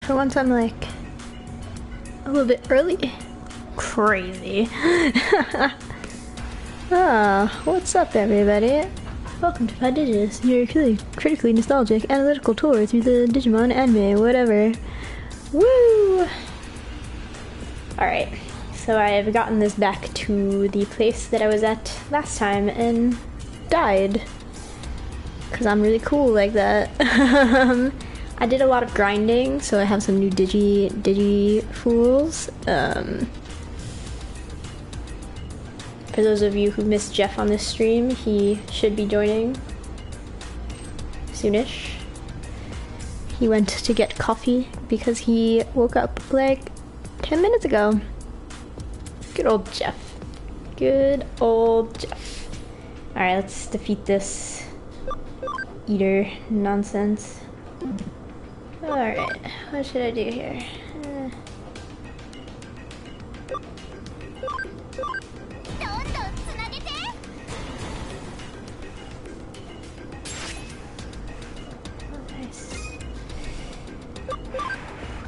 For once I'm like a little bit early. Crazy. What's up everybody? Welcome to Podigious, your critically nostalgic analytical tour through the Digimon anime, whatever. Woo! Alright, so I have gotten this back to the place that I was at last time and died. Because I'm really cool like that. I did a lot of grinding, so I have some new Digi fools. For those of you who missed Jeff on this stream, he should be joining soonish. He went to get coffee because he woke up like 10 minutes ago. Good old Jeff. Good old Jeff. Alright, let's defeat this eater nonsense. Alright, what should I do here?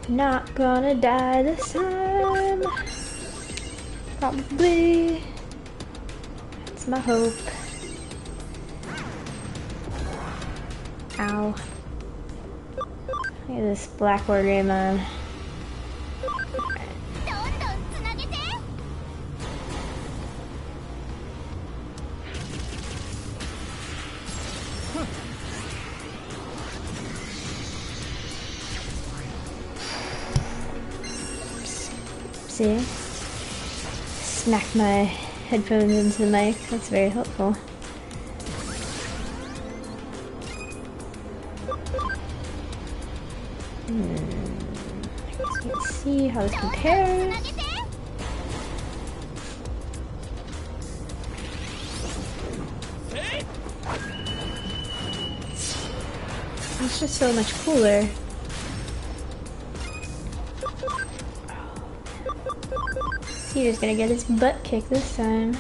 Not gonna die this time. Probably. That's my hope. Ow. Look at this black Lopmon. See? Smack my headphones into the mic. That's very helpful. Let's see how this compares. It's just so much cooler. Peter's gonna get his butt kicked this time.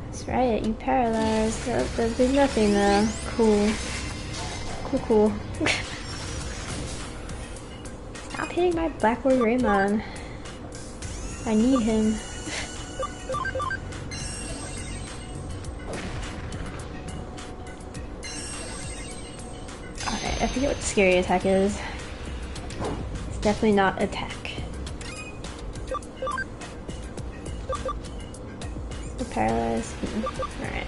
That's right, you paralyzed. That did nothing though. Cool. Cool. Stop hitting my black Lopmon. I need him. Alright, I forget what the scary attack is. It's definitely not attack. Still paralyzed. Alright.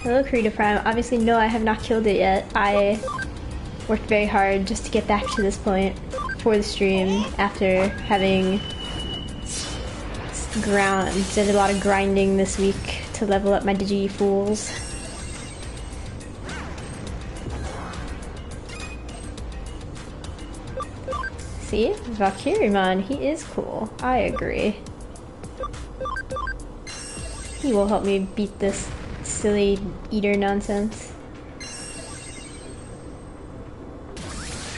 Hello, Creative Prime. Obviously, no, I have not killed it yet. I worked very hard just to get back to this point for the stream after having did a lot of grinding this week to level up my Digi fools. See? Valkyriemon, he is cool. I agree. He will help me beat this silly eater nonsense.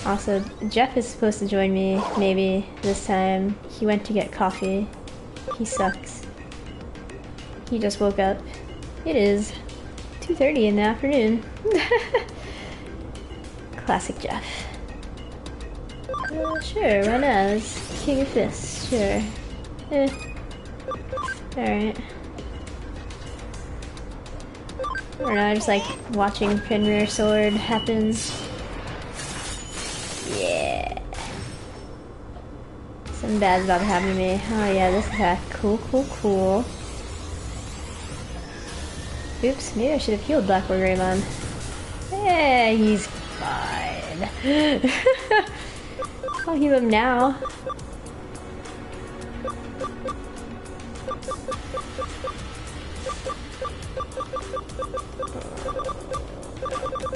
Also, Jeff is supposed to join me, maybe, this time. He went to get coffee. He sucks. He just woke up. It is 2:30 in the afternoon. Classic Jeff. Sure, run as King of Fists, sure. Alright. I don't know, I just like watching Fenrir Sword happen. Yeah. Something bad's about to happen to me. Oh yeah, this attack. Cool. Oops, maybe I should have healed Black Lopmon. Yeah, he's fine. I'll heal him now.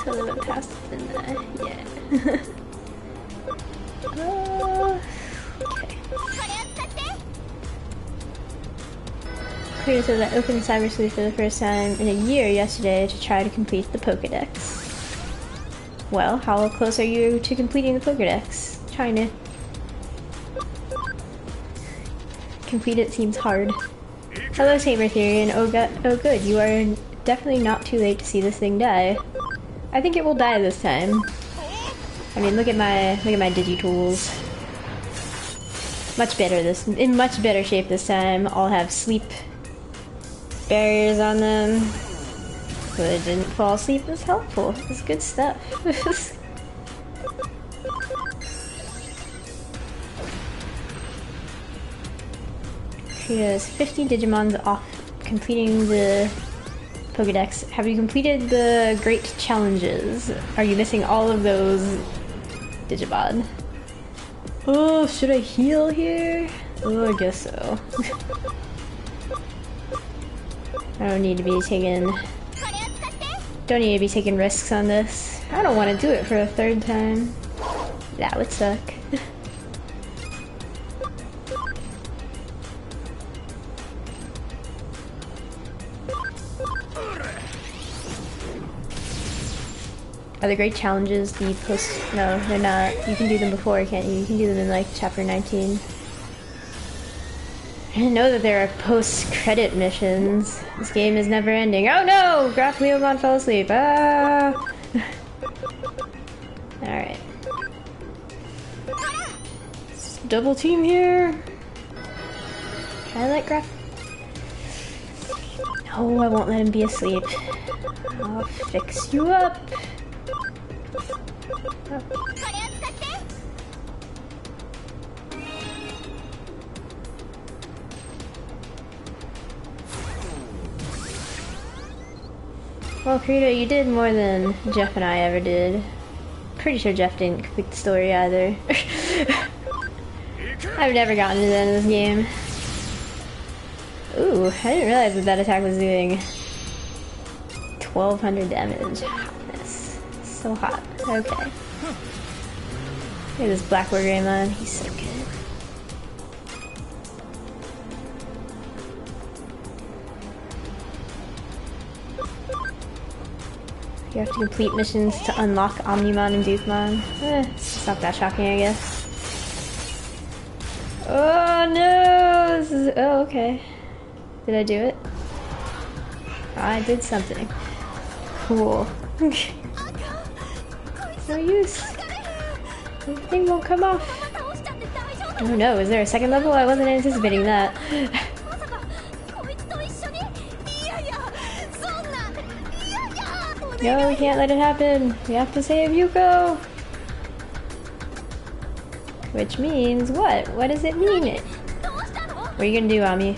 Tell them I'm past it, didn't I? Yeah. Okay. Creator says I opened Cyber Sleuth for the first time in a year yesterday to try to complete the Pokédex. Well, how close are you to completing the Pokédex? Trying to complete it seems hard. Hello, Tamer Theorian. Oh good, you are definitely not too late to see this thing die. I think it will die this time. I mean, look at my Digitools. Much better in much better shape this time. All have sleep barriers on them. So it didn't fall asleep was helpful. It's good stuff. Creates 50 Digimons off completing the Pokédex. Have you completed the great challenges? Are you missing all of those Digimon? Oh, should I heal here? Oh, I guess so. I don't need to be taking risks on this. I don't want to do it for a third time. That would suck. Are the great challenges the post? No, they're not. You can do them before, can't you? You can do them in like chapter 19. I didn't know that there are post-credit missions. This game is never ending. Oh no! Graf Lopmon fell asleep. Ah! Alright. Double team here. Can I let Graf? No, I won't let him be asleep. I'll fix you up. Oh. Well, Kirito, you did more than Jeff and I ever did. Pretty sure Jeff didn't complete the story either. I've never gotten to the end of this game. Ooh, I didn't realize that that attack was doing 1200 damage. Hotness. So hot. Okay. Look at this Black Greymon. He's so good. You have to complete missions to unlock Omnimon and Duthmon. It's not that shocking, I guess. Oh no! This is, oh, okay. Did I do it? I did something. Cool. No use. The thing won't come off. Oh no, is there a second level? I wasn't anticipating that. No, we can't let it happen. We have to save Yuuko. Which means what? What does it mean? What are you gonna do, Ami?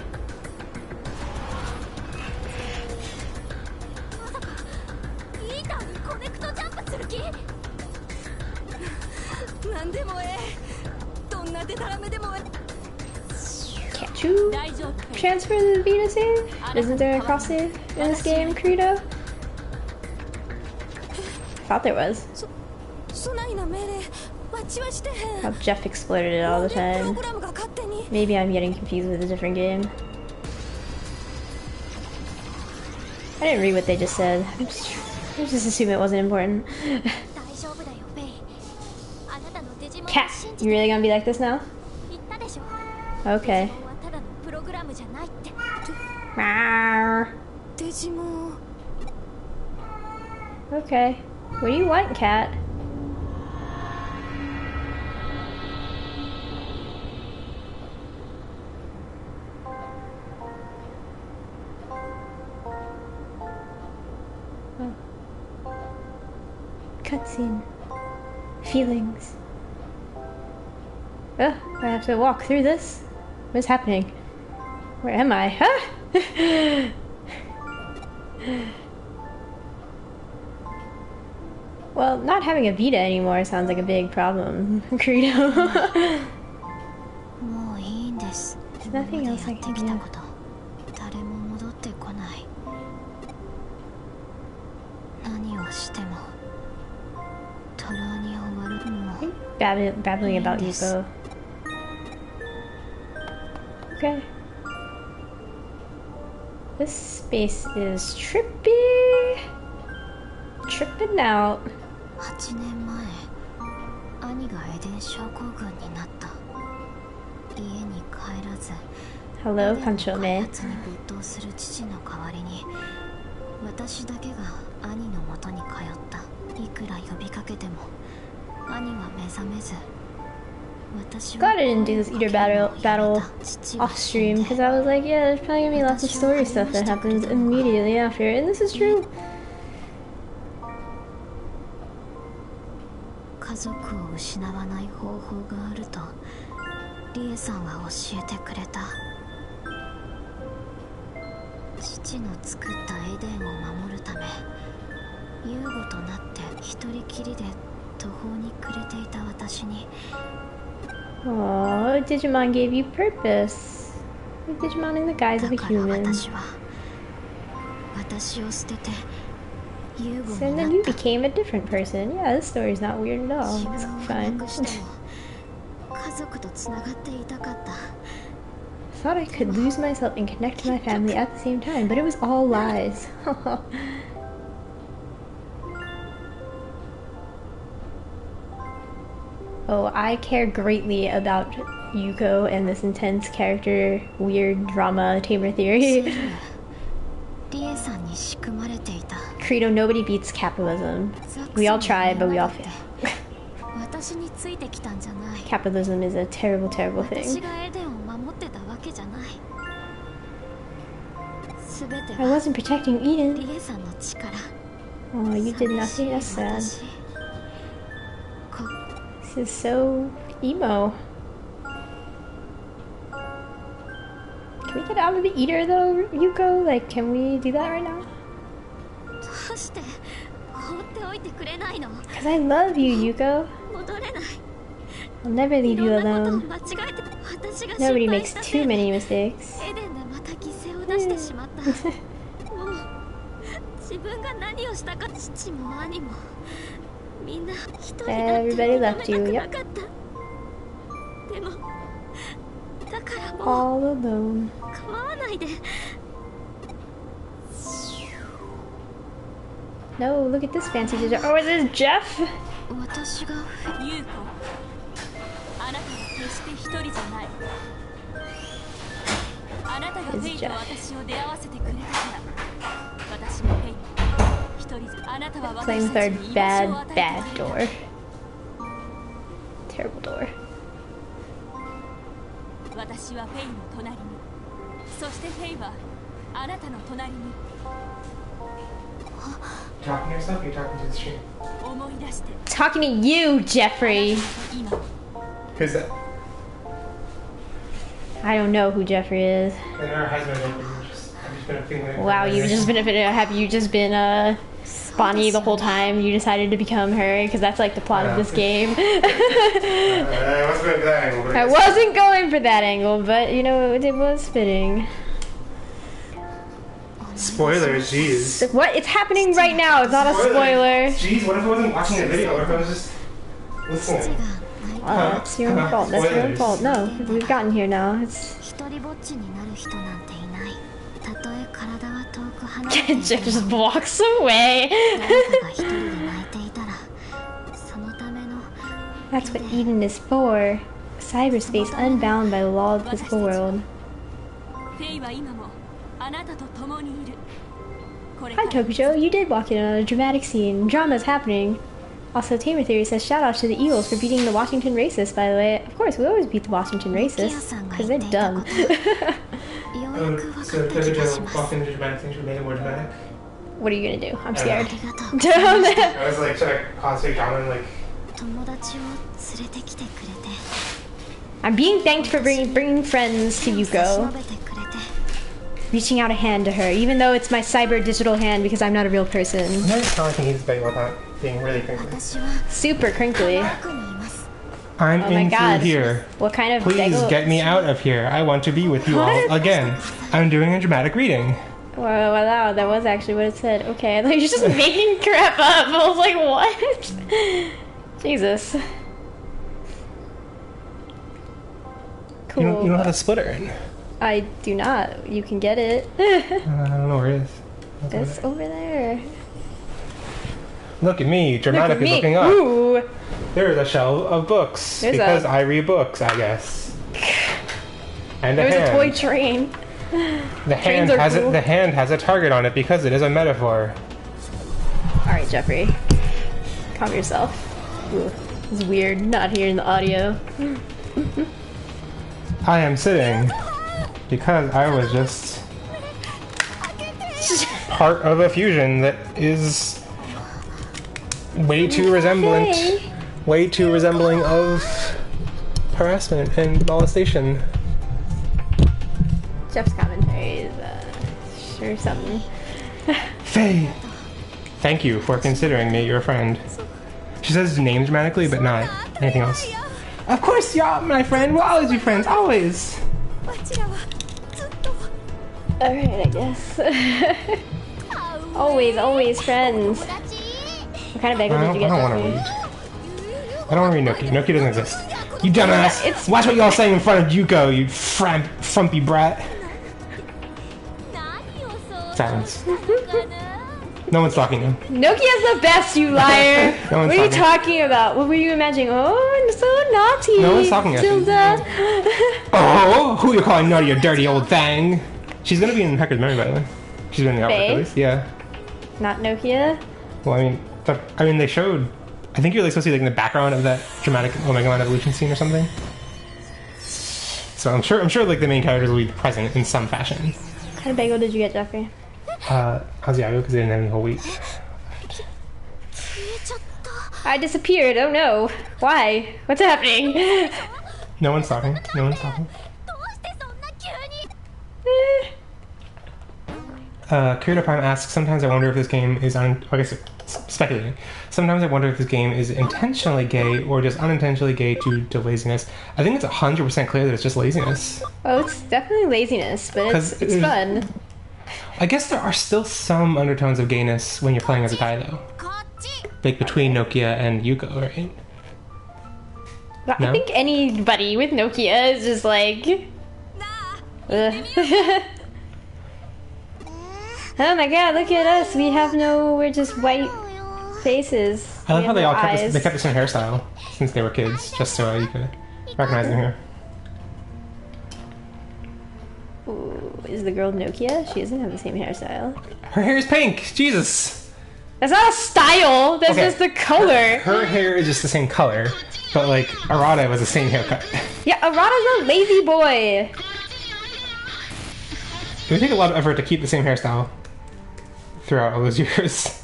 Can't you transfer the Vita save? Isn't there a cross save in this game, Kirito? I thought there was. How Jeff exploded it all the time. Maybe I'm getting confused with a different game. I didn't read what they just said. I just assume it wasn't important. Cat, you really gonna be like this now? Okay. Okay. What do you want, Cat? Oh. Cutscene. Feelings. Oh, I have to walk through this. What's happening? Where am I? Huh? Well, not having a Vita anymore sounds like a big problem, Kirito. There's nothing else I can do. Babbling about Yuuko. Okay. This space is trippy. Tripping out. Hello, Pancho Man. Glad I didn't do this eater battle off stream, because I was like, yeah, there's probably gonna be lots of story stuff that happens immediately after, and this is true. Oh, Digimon gave you purpose. Digimon in the guise of a human. So then you became a different person. Yeah, this story's not weird at all. It's fine. Thought I could lose myself and connect to my family at the same time, but it was all lies. Oh, I care greatly about Yuuko and this intense character, weird drama, tamer theory. Credo, nobody beats capitalism. We all try, but we all fail. Capitalism is a terrible, terrible thing. I wasn't protecting Eden. Oh, you did nothing. That's sad. This is so emo. Can we get out of the eater though, Yuuko? Like, can we do that right now? Because I love you, Yuuko. I'll never leave you alone. Nobody makes too many mistakes. Everybody left you, yep. All alone. No, look at this fancy digital. Oh, is this Jeff? It's Jeff. Playing with our bad door. Terrible door. Talking to yourself or you're talking to the stream? Talking to you, Jeffrey! Who's that? I don't know who Jeffrey is. Wow, have you just been Bonnie the whole time? You decided to become her? Because that's like the plot of this game. I wasn't going for that angle, but you know, it was fitting. Spoilers, jeez. What? It's happening right now. It's not a spoiler. Jeez, what if I wasn't watching the video? What if I was just listening? That's your own fault. That's your own fault. No, we've gotten here now. It's... Jeff just walks away. That's what Eden is for. Cyberspace unbound by the law of the physical world. Hi Tokujo, you did walk in on a dramatic scene. Drama's happening. Also, Tamer Theory says shoutouts to the Eagles for beating the Washington racists, by the way. Of course, we always beat the Washington racists, because they're dumb. So Tokujo walked into dramatic things that made it more dramatic? What are you gonna do? I'm scared. I was like, should I cause a drama and like... I'm being thanked for bringing friends to Yuuko. Reaching out a hand to her, even though it's my cyber digital hand because I'm not a real person. I never saw anything he's big about that being really crinkly. Super crinkly. I'm in through here. What kind of Please get me out of here. I want to be with you all again. I'm doing a dramatic reading. Wow, that was actually what it said. Okay, like you're just making crap up. I was like, what? Jesus. Cool. You don't have a splitter in. I do not. You can get it. I don't know where it is. It's over there. Look at me, dramatically looking up. Ooh. There is a shelf of books because I read books, I guess. And there's a toy train. The hand has a target on it because it is a metaphor. All right, Jeffrey. Calm yourself. Ooh, it's weird, not hearing the audio. I am sitting because I was just part of a fusion that is way too resembling of harassment and molestation. Jeff's commentary is sure something. Faye, thank you for considering me your friend. She says name dramatically, but not anything else. Of course, y'all, my friend. We'll always be friends, always. Alright, I guess. always friends. What kind of bagel did you get? I don't want to read. I don't want to read Noki. Noki doesn't exist. You dumbass! Watch what y'all saying in front of Yuuko, you frumpy brat. Silence. No one's talking to him. Nokia's the best, you liar! No what are you talking about? What were you imagining? Oh, I'm so naughty! No one's talking to you. Oh, who are you calling naughty, you dirty old thing? She's gonna be in Hector's memory, by the way. She's been in the artwork at least. Yeah. Not Nokia? Well, I mean, they showed... I think you're like supposed to be like in the background of that dramatic Omega Line evolution scene or something. So I'm sure like the main characters will be present in some fashion. What kind of bagel did you get, Jeffrey? Asiago, because they didn't have any whole wheat. I disappeared. Oh no. Why? What's happening? No one's talking. No one's talking. Kirito Prime asks, sometimes I wonder if this game is speculating. Sometimes I wonder if this game is intentionally gay or just unintentionally gay due to laziness. I think it's 100% clear that it's just laziness. Oh, it's definitely laziness, but it's fun. I guess there are still some undertones of gayness when you're playing as a guy, though. Like between Nokia and Yuuko, right? No? I think anybody with Nokia is just like... Oh my god, look at us. We're just white faces. I love how they all kept the same hairstyle since they were kids, just so you could recognize them here. Ooh, is the girl Nokia? She doesn't have the same hairstyle. Her hair is pink! Jesus! That's not a style! That's just the color! Her hair is just the same color, but like, Arata was the same haircut. Yeah, Arata's a lazy boy! It would take a lot of effort to keep the same hairstyle throughout all those years.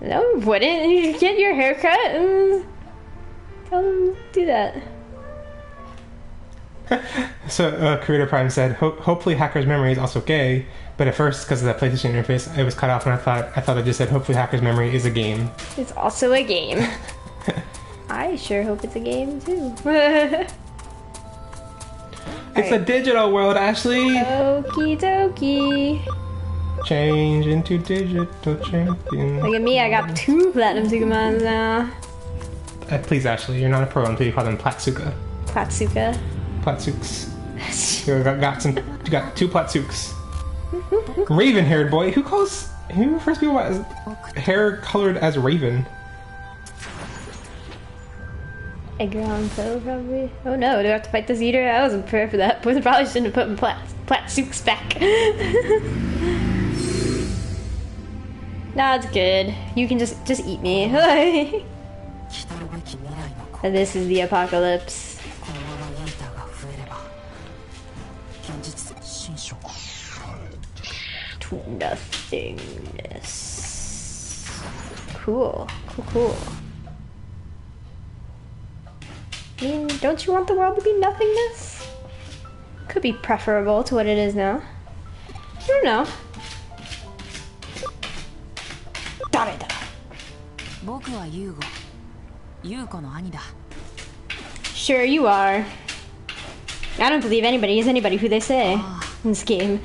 No, it wouldn't. You get your haircut and tell them to do that. So, Creator Prime said, hopefully Hacker's Memory is also gay, but at first, because of that PlayStation interface, it was cut off and I thought it just said, hopefully Hacker's Memory is a game. It's also a game. I sure hope it's a game, too. It's a digital world, Ashley! Okie dokie. Change into digital champion. Look at me, I got 2 Platinum Digimons now. Please, Ashley, you're not a pro until you call them Platsuka. Platsuka? Platsooks. You got 2 Platsooks. Raven-haired boy. Who refers to people as hair colored as raven? Edgar Allan Poe, probably. Oh no, do I have to fight this eater? I wasn't prepared for that. Probably shouldn't have put my Platsooks back. Nah, it's good. You can just eat me. And this is the apocalypse. To nothingness. Cool. I mean, don't you want the world to be nothingness? Could be preferable to what it is now. I don't know. Sure you are. I don't believe anybody is anybody who they say in this game.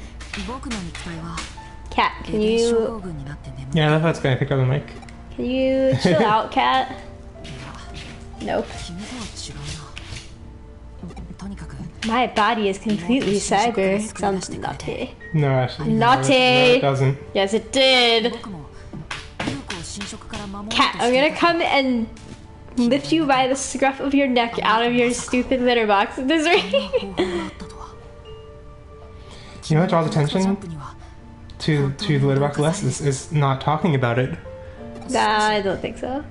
Cat, can you... Yeah, I love how it's gonna pick up the mic. Can you chill out, Cat? Nope. My body is completely cyber. Sounds naughty. No, actually. Naughty! No, it doesn't. Yes, it did! Cat, I'm gonna come and lift you by the scruff of your neck out of your stupid litter box. This right? You know what draws attention to the letterbox list is not talking about it. Nah, I don't think so.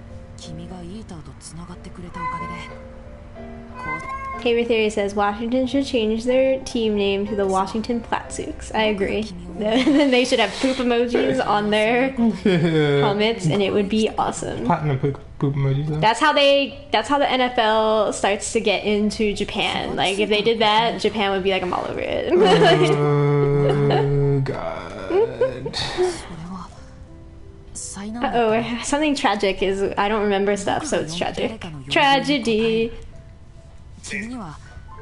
Haber Theory says Washington should change their team name to the Washington Platsukes. I agree. Then they should have poop emojis on their helmets, and it would be awesome. Platinum poop emojis. Though. That's how the NFL starts to get into Japan. Like if they did that, Japan would be like, I'm all over it. Oh god. Uh-oh, something tragic is... I don't remember stuff, so it's tragic. Tragedy!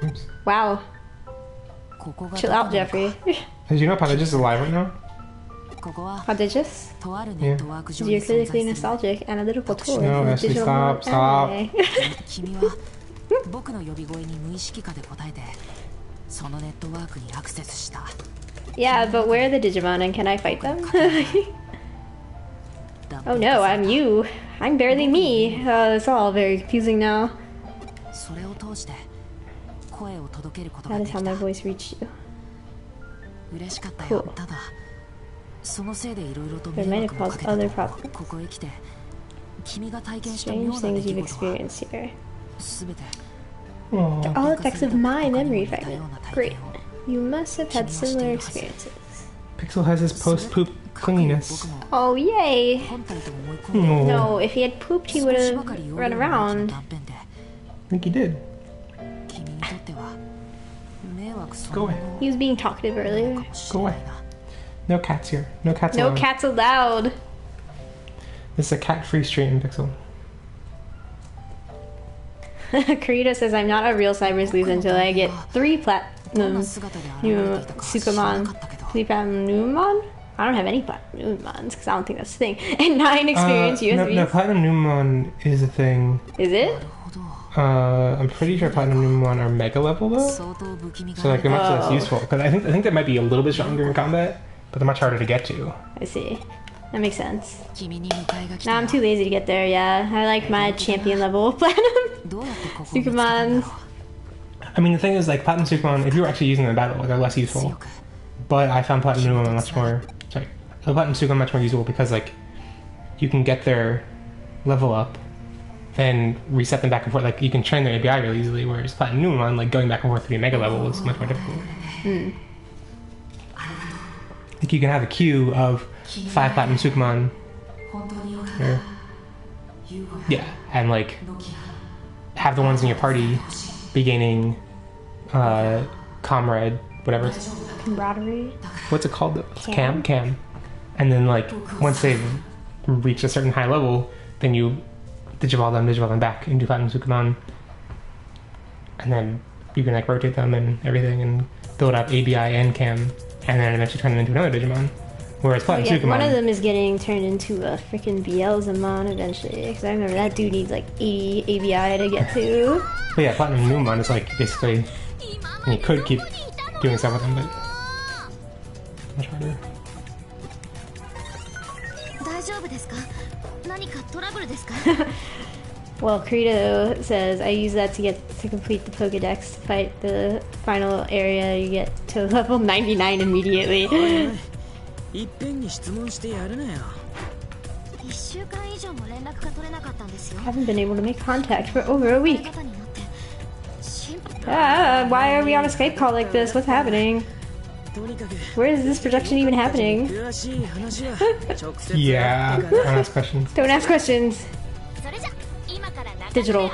Oops. Wow. Chill out, Jeffrey. Did you know Podigious is alive right now? Podigious? Yeah. You're critically nostalgic, analytical tool. No, Ashley, stop. Yeah, but where are the Digimon and can I fight them? Oh no, I'm you. I'm barely me. It's all very confusing now. That is how my voice reached you. Cool. There might have caused other problems. Strange things you've experienced here. They're all effects of my memory fragment. Great. You must have had similar experiences. Pixel has his post-poop cleanliness. Oh, yay! Oh. No, if he had pooped, he would have run around. I think he did. Go away. He was being talkative earlier. Go away. No cats here. No cats No allowed. cats allowed. This is a cat-free stream, Pixel. Karita says, I'm not a real Cyber Sleuth until I get 3 platinum Sukamon. 3 platinum Numon? I don't have any platinum Numons because I don't think that's a thing. And 9 experience USBs. No, platinum Numon is a thing. Is it? I'm pretty sure platinum Numon are mega level though. So like they're much less useful. Because I think they might be a little bit stronger in combat, but they're much harder to get to. I see. That makes sense. Nah, I'm too lazy to get there, yeah. I like my champion level platinum Sukamon. I mean, the thing is, like, platinum Sukamon, if you were actually using them in battle, they're less useful. But I found platinum Numon much more... Sorry. I found platinum Sukamon much more useful because, like, you can get their level up and reset them back and forth. Like, you can train their ABI really easily, whereas platinum Numon, like, going back and forth to be mega level is much more difficult. Like, you can have a queue of 5 platinum Sukamon. Or, yeah, and, like, have the ones in your party be gaining comrade, whatever. Camaraderie? What's it called? Cam. And then, like, once they've reached a certain high level, then you digivolve them back into platinum Sukamon. And then you can, like, rotate them and everything and build up ABI and Cam, and then eventually turn them into another Digimon. Whereas platinum Sukamon... One of them is getting turned into a freaking Beelzemon eventually, because I remember that dude needs like 80 ABI to get to. But yeah, platinum Numon is like basically... And you could keep doing stuff with them, but... much harder. Well, Credo says, I use that to complete the Pokedex to fight the final area. You get to level 99 immediately. I haven't been able to make contact for over a week. Why are we on a Skype call like this? What's happening? Where is this production even happening? Yeah, don't ask questions. Don't ask questions. Digital.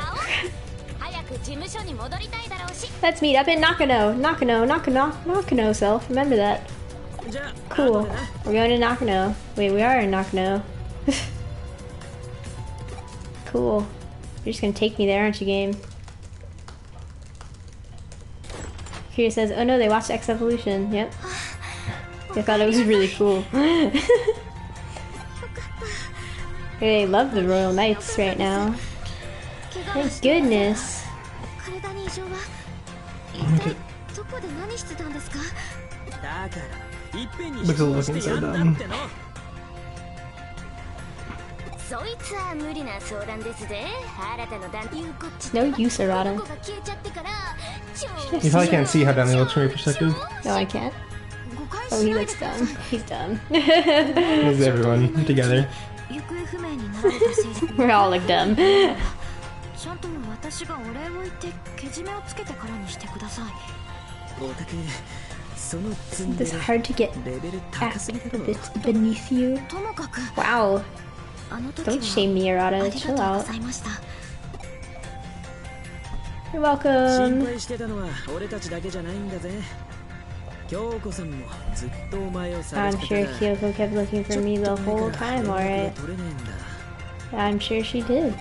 Let's meet up in Nakano. Nakano self. Remember that. Cool. We're going to Nakano. Wait, we are in Nakano. Cool. You're just gonna take me there, aren't you, game? Kira says, oh no, they watched X Evolution. Yep. They thought it was really cool. They love the Royal Knights right now. Thank goodness. Okay. Looks looking so dumb. No use, Arata. You probably can't see how dumb he looks from your perspective. No, I can't. Oh, he looks dumb. He's dumb. This is everyone together. We're all like dumb. It's hard to get a bit beneath you. Wow. Don't shame me, Arata. Chill out. You're welcome. I'm sure Yuuko kept looking for me the whole time, alright? I'm sure she did.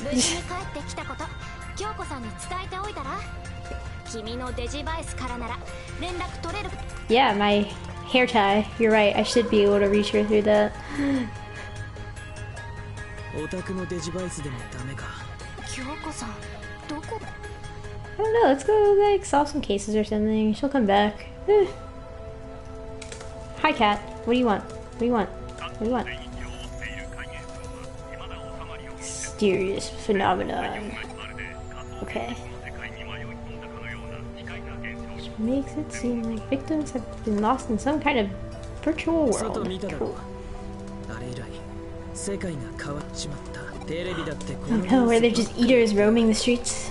Yeah, my hair tie. You're right, I should be able to reach her through that. I don't know, let's go like solve some cases or something. She'll come back. Hi cat, what do you want? What do you want? What do you want? Mysterious phenomenon. Okay. Which makes it seem like victims have been lost in some kind of virtual world. Cool. Oh no, where they're just eaters roaming the streets?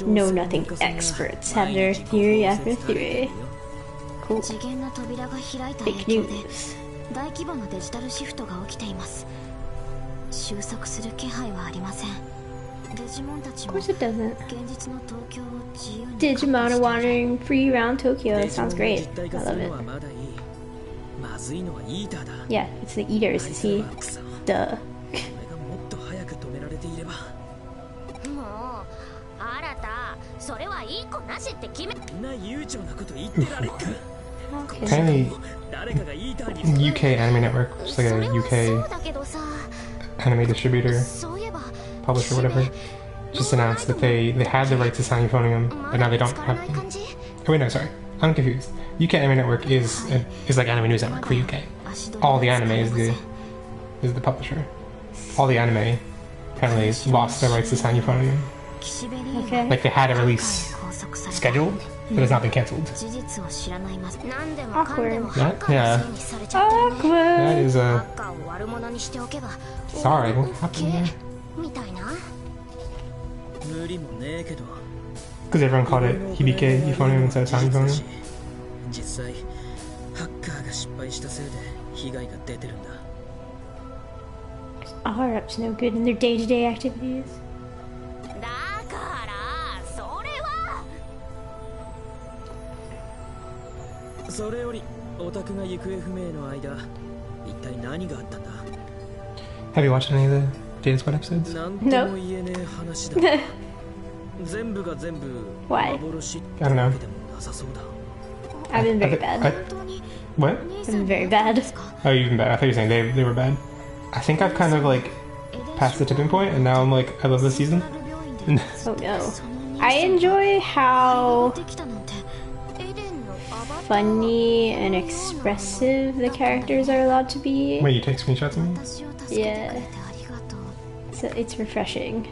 Know nothing experts have their theory after theory. Cool. Fake news. Of course it doesn't. Digimon are wandering free around Tokyo. Sounds great. I love it. Yeah, it's the eaters, see? Duh. Apparently, UK Anime Network, which is like a UK anime distributor, publisher, whatever, just announced that they had the rights to Sound Euphonium, but now they don't have them. Oh wait, no, sorry, I'm confused. UK Anime Network is like Anime News Network for UK. All the anime is the publisher. All the anime apparently lost their rights to Sound Euphonium. Okay. Like they had a release scheduled, but it's not been cancelled. Awkward. That, yeah. Awkward. That is a. Sorry, what happened there? Because everyone called it Hibike Euphonium instead of Sound Euphonium. Are up to no good in their day-to-day activities. Have you watched any of the Data Squad episodes? No. Why? I don't know. I've been very bad. What? I've been very bad. Oh, you've been bad. I thought you were saying they were bad. I think I've kind of like passed the tipping point, and now I'm like, I love this season. Oh no. I enjoy how funny and expressive the characters are allowed to be. Wait, you take screenshots of me? Yeah. So it's refreshing.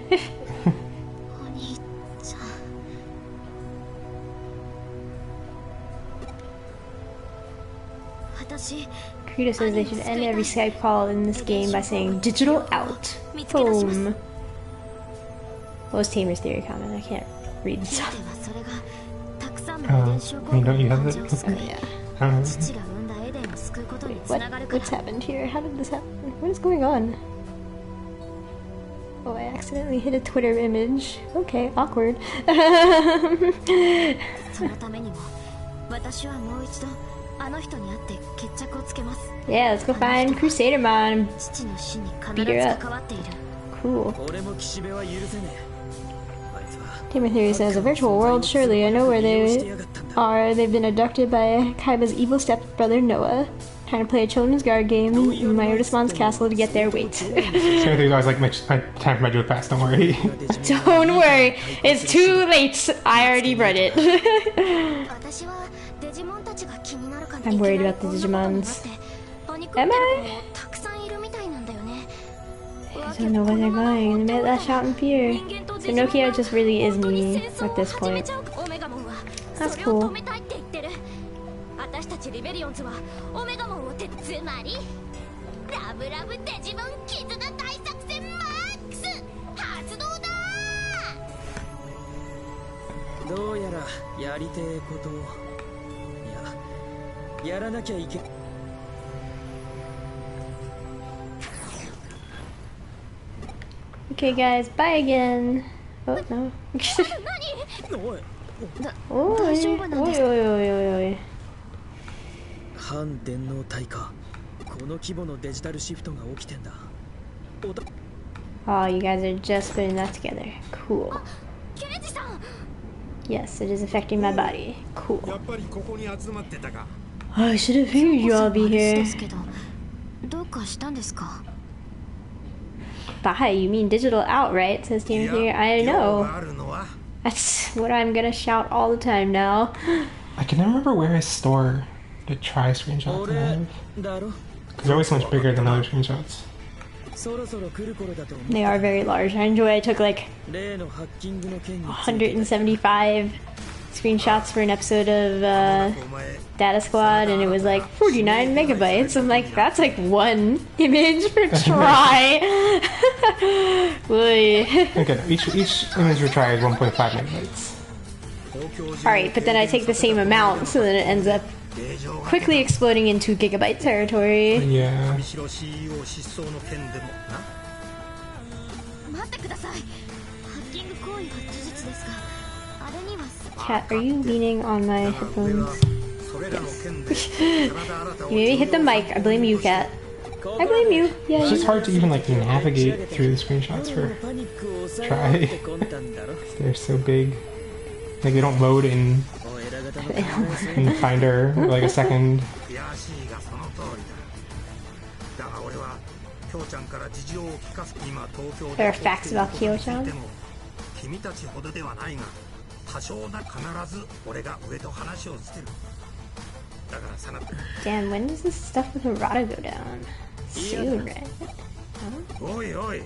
Krita says they should end every Skype call in this game by saying digital out. Boom. What was Tamer's theory comment? I can't read this. I mean, don't you have it? Yeah. I don't have it. Wait, what's happened here? How did this happen? What is going on? Oh, I accidentally hit a Twitter image. Okay, awkward. Yeah, let's go find Crusadermon and beat her up. Cool. Tamer Theory says, a virtual world, surely. I know where they are. They've been abducted by Kaiba's evil stepbrother Noah. Trying to play a children's guard game in my Otismon's castle to get there. Wait. Tamer Theory's always like, my time for my joke pass, don't worry. Don't worry. It's too late. I already read it. I'm worried about the Digimons. Am I? I don't know where they're going. They made that shout in fear. So Nokia just really is me at this point. That's cool. 物はオメガモンをてつまりラブラブデジモン絆大作戦マックス発動だ。どうやらやりてえことをいややらなきゃいけ。Okay, guys, bye again. Oh no. おい Oi, oi, oi, oi, oi. 反電脳体か。この規模のデジタルシフトが起きてんだ。Oh, you guys are just putting that together. Cool. 刑事さん。 Yes, it is affecting my body. Cool. やっぱりここに集まってたか。 I should have figured you all be で here. すけど、どうかしたんですか。 Bye, you mean digital out, right? Says Team here. I 用 know. があるのは That's what I'm gonna shout all the time now. I can never remember where I store the try screenshots that I 俺 have. だろ。 Because they're always so much bigger than other screenshots. そろそろ来る頃だと思う。 They are very large. I enjoy. I took like 例のハッキングの件について 175 screenshots for an episode of お前 Data Squad, and it was like 49 megabytes. I'm like, that's like one image per try. Oy. Okay, each image we try is 1.5 megabytes. Alright, but then I take the same amount, so then it ends up quickly exploding into gigabyte territory. Yeah. 上白 CEO 失踪の件でもな。待ってください。ハッキング行為は事実ですが、あれには Cat, are you leaning on my 俺は headphones? それらの件で You maybe hit the mic. I blame you, Cat. I blame you. Yeah. It's just You. hard to even like navigate through the screenshots for パニックを抑え try. ようって魂胆だろ。 They're so big. Like they don't load in お偉方の考え in the Finder for like a second. 悔しいがその通りだ。だが俺はきょうちゃんから事情を聞かす。今東京 There are で facts about 起きていることについ Kyo-chan? ても君たちほどではないが多少な必ず俺が上と話をつける。だからさな Damn, when does this stuff with Harada go down? Soon, right? おいおい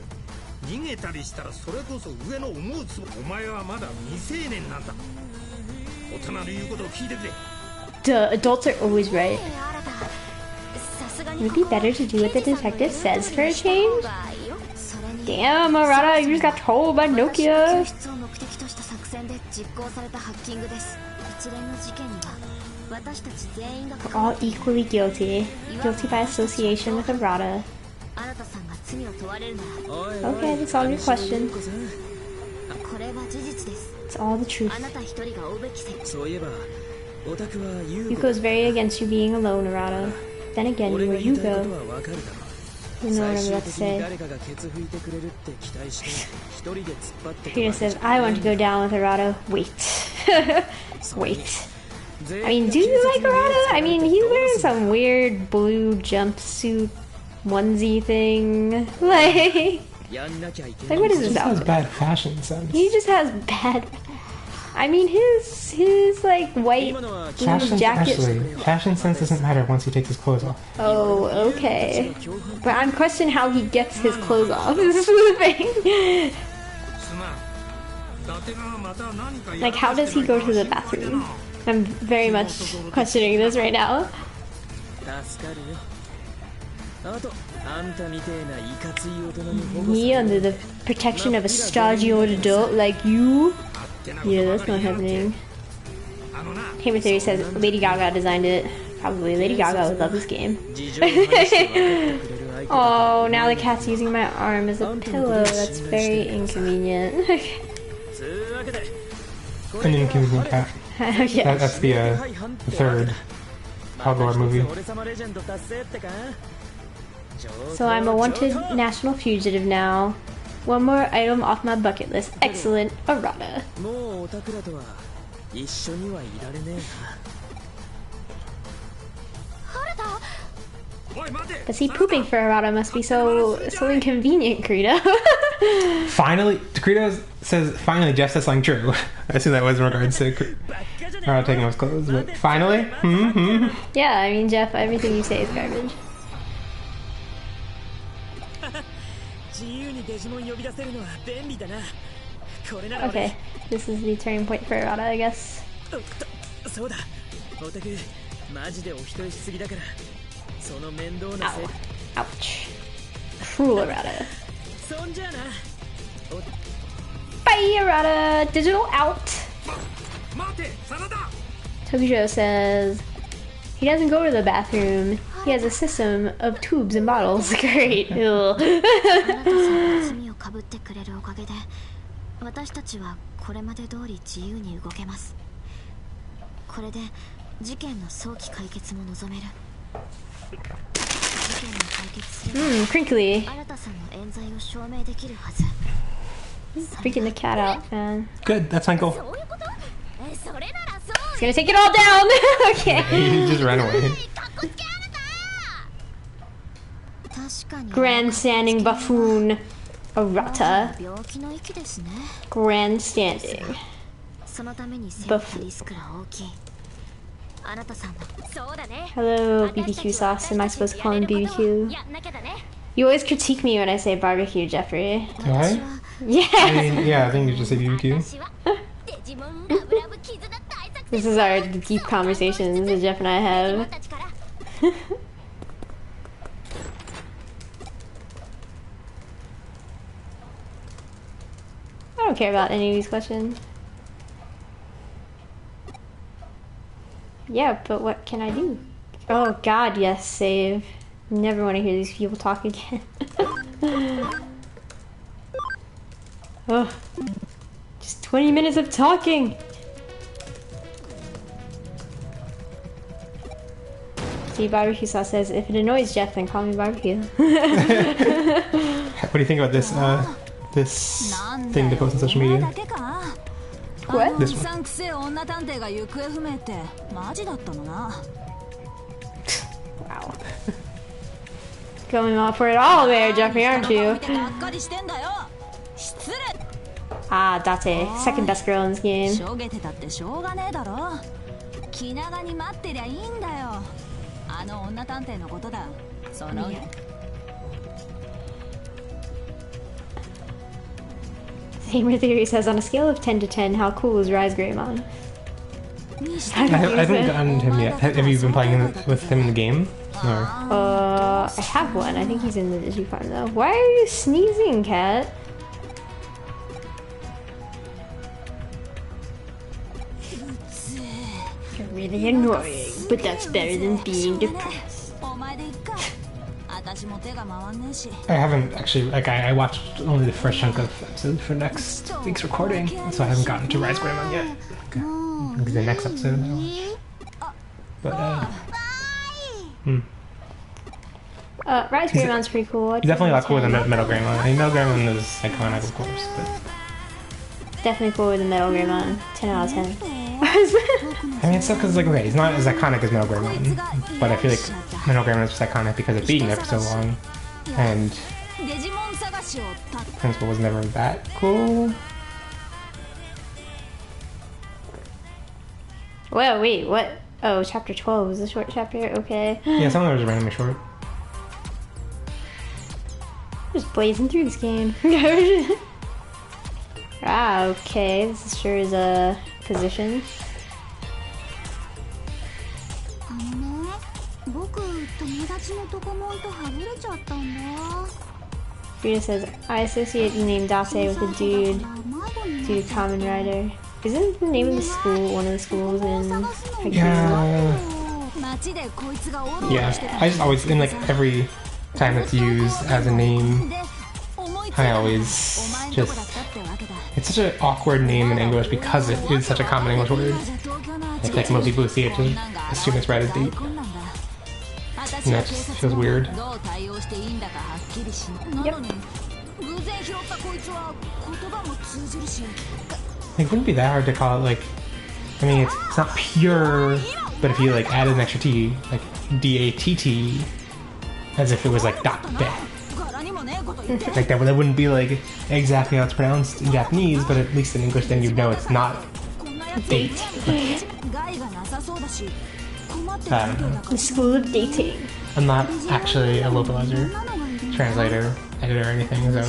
逃げたりしたらそれこそ上の思うつぼ。お前はまだ未成年なんだ。大人の言うことを聞いてくれ。 Duh, adults are always right. 新た。さすが It に would be better to do what the detective says for a change. それに Damn, Harada, you just got told by 私の Nokia. 救出を目的とした作戦で実行されたハッキングです。一連の事件には私たち全員が We're 関わ all って equally guilty. Guilty by association with Harada. 新田さんが罪を問われるならおい Okay, that's all your question. これは事実です。 It's all the truth. あなた一人が負うべき責任。そういえばオタクはユー Yuuko's very against you being alone, Harada. Then again, you 俺 were が言いたいこと Yuuko. はわかるだろ。 You know what 最 I'm 終 about to 的に say. 誰かがケツ拭いてくれるって期待して一人で突っ張って Peter says, I want to go down with Harada. Wait. Wait. I mean, do you like Harada? I mean, he's wearing some weird blue jumpsuit onesie thing.やんなきゃいけ Like, what is He this just has outfit? bad fashion sense. He just has bad. I mean, his like white blue Fashion, jacket. actually, fashion sense doesn't matter once he takes his clothes off. Oh, okay. But I'm questioning how he gets his clothes off. This is the thing. すまん。伊達がまた何か Like, how does he go to the bathroom? I'm very much questioning this right now. 助かるよ。あとあんたみてえないかつい大人に保護 Me under the protection of a stodgy old adult like you? Yeah, that's not happening. あのな Hammer Theory says Lady Gaga designed it. Probably Lady Gaga would love this game. 事情を話して分かってくれる相手だ Oh, now the cat's using my arm as a pillow. That's very inconvenient. つうわけで An inconvenient cat. Yeah. That's the third Hogwarts movie. 俺様レジェンド達成ってか So I'm a wanted national fugitive now. One more item off my bucket list. Excellent, Arata. もうオタクらとは一緒にはいられねえな But see, pooping for Arata must be so inconvenient, Krita. Finally, Credo says, finally, Jeff says something true. I assume that was in regards to Naruto taking off his clothes, but finally? Yeah, I mean, Jeff, everything you say is garbage. 自由にデジモン呼び出せるのは便利だなこれなら Okay, this is the turning point for Arata, I guess. そうだオタクマジでお人よしすぎだからその面倒なせい Ouch. Cruel errata. そんじゃな Bye, errata. Digital out. 待て真田 Podigious says he doesn't go to the bathroom. He has a system of tubes and bottles. Great. Ew. 罪をかぶってくれるおかげで私たちはこれまで通り自由に動けます。これで事件の早期解決も望める。事件の解決すれば Crinkly. 新田さんの冤罪を証明できるはず。 Freaking the cat out, man. Good, that's my goal. そういうこと？それならそう。 He's gonna take it all down. Okay. He just ran away. かっこつけあなた。確かに。 Grandstanding buffoon. Errata. 病気の息ですね。 Grandstanding. そのために背負ったリスクが大きい。あなたさんも。そうだね。 Hello, BBQ sauce. Am I supposed to call him BBQ? やんなきゃだね。 You always critique me when I say barbecue, Jeffrey. Do I? Yeah. I mean, yeah, I think you just say BBQ. 私はデジモンラブラブ絆大作 This is our deep conversations that Jeff and I デジモン have. たちから I don't care about any of these questions. Yeah, but what can I do? Oh god, yes, save. Never want to hear these people talk again. Oh, just 20 minutes of talking. See, barbecue sauce says, if it annoys Jeff, then call me barbecue. What do you think about this this thing to post on social media? What? This one. んくせえ女探偵が行方不明ってマジだったのな。 Wow. Going off for it all there, Jeffrey, aren't you? 見てがっかりしてんだよ。失礼。 Ah, Date, second best girl in this game. しょげてたってしょうがねえだろ。気長に待ってりゃいいんだよ。あの女探偵のことだ。その上。 Famer Theory says, on a scale of 10 to 10, how cool is Rise Greymon? I haven't gotten to him yet. Have you been playing with him in the game? Or? I have one. I think he's in the Digimon though. Why are you sneezing, cat? You're really annoying, but that's better than being depressed. お前でいっか。私も手が回んねえし。 I haven't actually, like, I watched only the first chunk of episode for next week's recording, so I haven't gotten to Rise Greymon yet. Okay. The next episode, I watch. But, Rise Greymon's pretty cool. he's definitely a lot cooler than Metal Greymon. I mean, Metal Greymon is iconic, of course, but Definitely cooler than Metal Greymon. 10 out of 10. I mean, it's still because, like, okay, he's not as iconic as Metal Greymon, but I feel like Metal Greymon is just iconic because of being there for so long, and デジモン探しをたっ Principal was never that cool. Whoa, wait, what? Oh, chapter 12 was a short chapter? Okay. Yeah, some of them are just randomly short. Just blazing through this game. Ah, okay. This sure is a position. あのね、僕友達のとこもんとはぐれちゃったんだ。 Rita says, I associate the name Date with a dude due to Kamen Rider. Isn't the name of the school one of the schools in Haikyuu? Yeah. 街でこいつがオロオロ Yeah, してた I just always, in like every time it's used as a name, で思いつい I たのが always お前んとこだっ just, たってわけだ。 it's such an awkward name in English because it is such a common English word. じゃ東京のあ It's ち like こ most ち people who see it just assume it's right as 大 date. 混乱だ。 And that just feels weird. どう対応していいんだかはっきりしない。なのに偶然拾ったこいつは言葉も通じるし。 It wouldn't be that hard to call it, like, I mean, it's not pure, but if you like added an extra T, like D-A-T-T, as if it was like dot de. 柄にもねえこと言って。 Like that wouldn't be like exactly how it's pronounced in Japanese, but at least in English then you'd know it's not こんなやつ date. 害がなさそうだし困ってるみたいだか The School of Dating. I'm not actually a localizer, translator, editor, or anything, so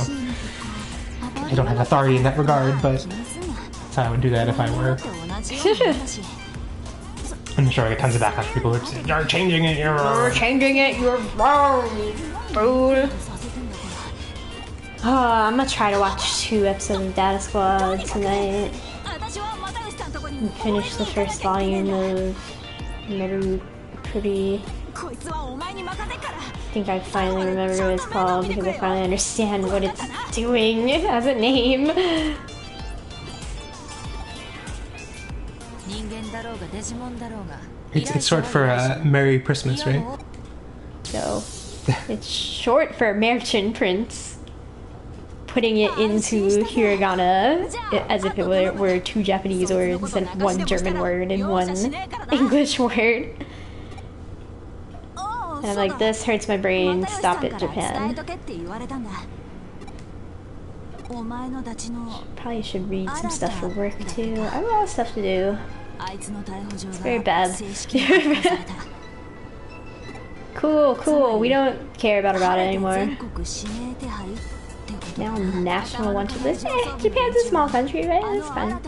I don't have authority in that regard, but that's how I would do that if I were. ら同じようなもんだし I'm sure I get tons of backlash. People are just, you're changing it, You're changing it, you're wrong, you fool. Oh, I'm gonna try to watch 2 episodes of Data Squad tonight. And finish the first volume of Meru Pretty. I think I finally remember what it's called because I finally understand what it's doing as a name. It's short for Merry Christmas, right? So, it's short for American Prince. Putting it into hiragana as if it were 2 Japanese words and 1 German word and 1 English word. And I'm like, this hurts my brain, stop it, Japan. Probably should read some stuff for work too. I have a lot of stuff to do. It's very bad. Cool, we don't care about it anymore. Now national wanted list. Japan's a small country, right? That's fine.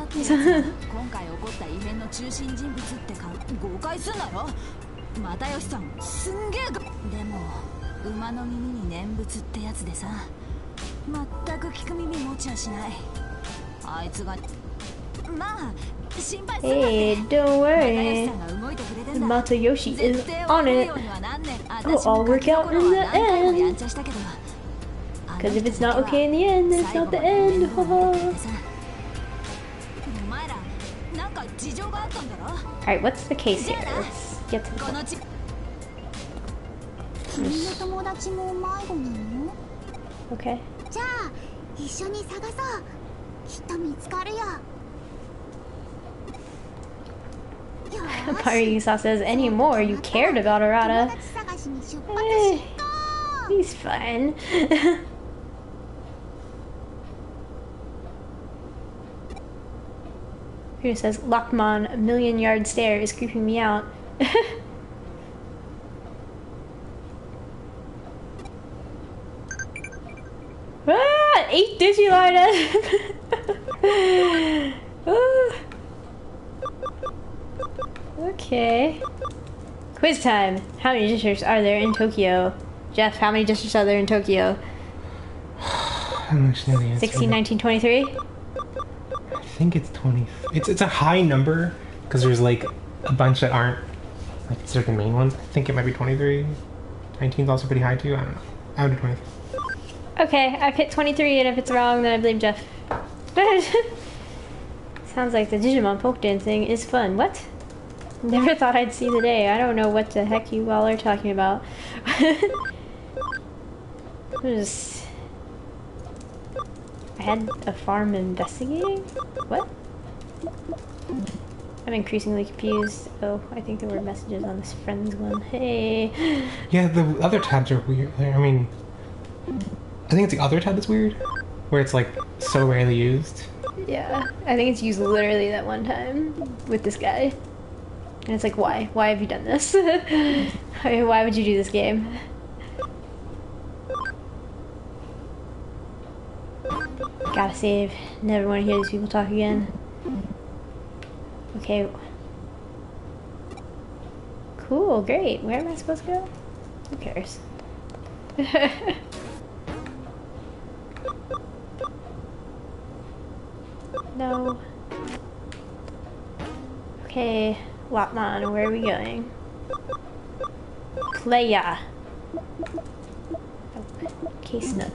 Hey, don't worry. Matayoshi is on it. It'll all work out in the end. Because if it's not okay in the end, then it's not the end. Alright, what's the case here? Let's get to the point. Okay. Parisa says, anymore, you cared about Arata. He's fine. Here it says, Lopmon, a million-yard stare is creeping me out. Ah, 8 Digimon! Okay. Quiz time. How many districts are there in Tokyo? Jeff, how many districts are there in Tokyo? I don't actually know the answer. 16, 19, 23? I think it's 20. It's a high number because there's like a bunch that aren't like considered the main ones. I think it might be 23. 19 is also pretty high too. I don't know. I would do 23. Okay, I picked 23, and if it's wrong, then I blame Jeff. Sounds like the Digimon folk dancing is fun. What? Never thought I'd see the day. I don't know what the heck you all are talking about. I had a farm investigating? What? I'm increasingly confused. Oh, I think there were messages on this friends one. Hey. Yeah, the other tabs are weird. I mean, I think it's the other tab that's weird, where it's like so rarely used. Yeah, I think it's used literally that one time with this guy. And it's like, why? Why have you done this? I mean, why would you do this game? Gotta save. Never want to hear these people talk again. Okay. Cool, great. Where am I supposed to go? Who cares? No. Okay, Lopmon, where are we going? Playa. Oh, case none.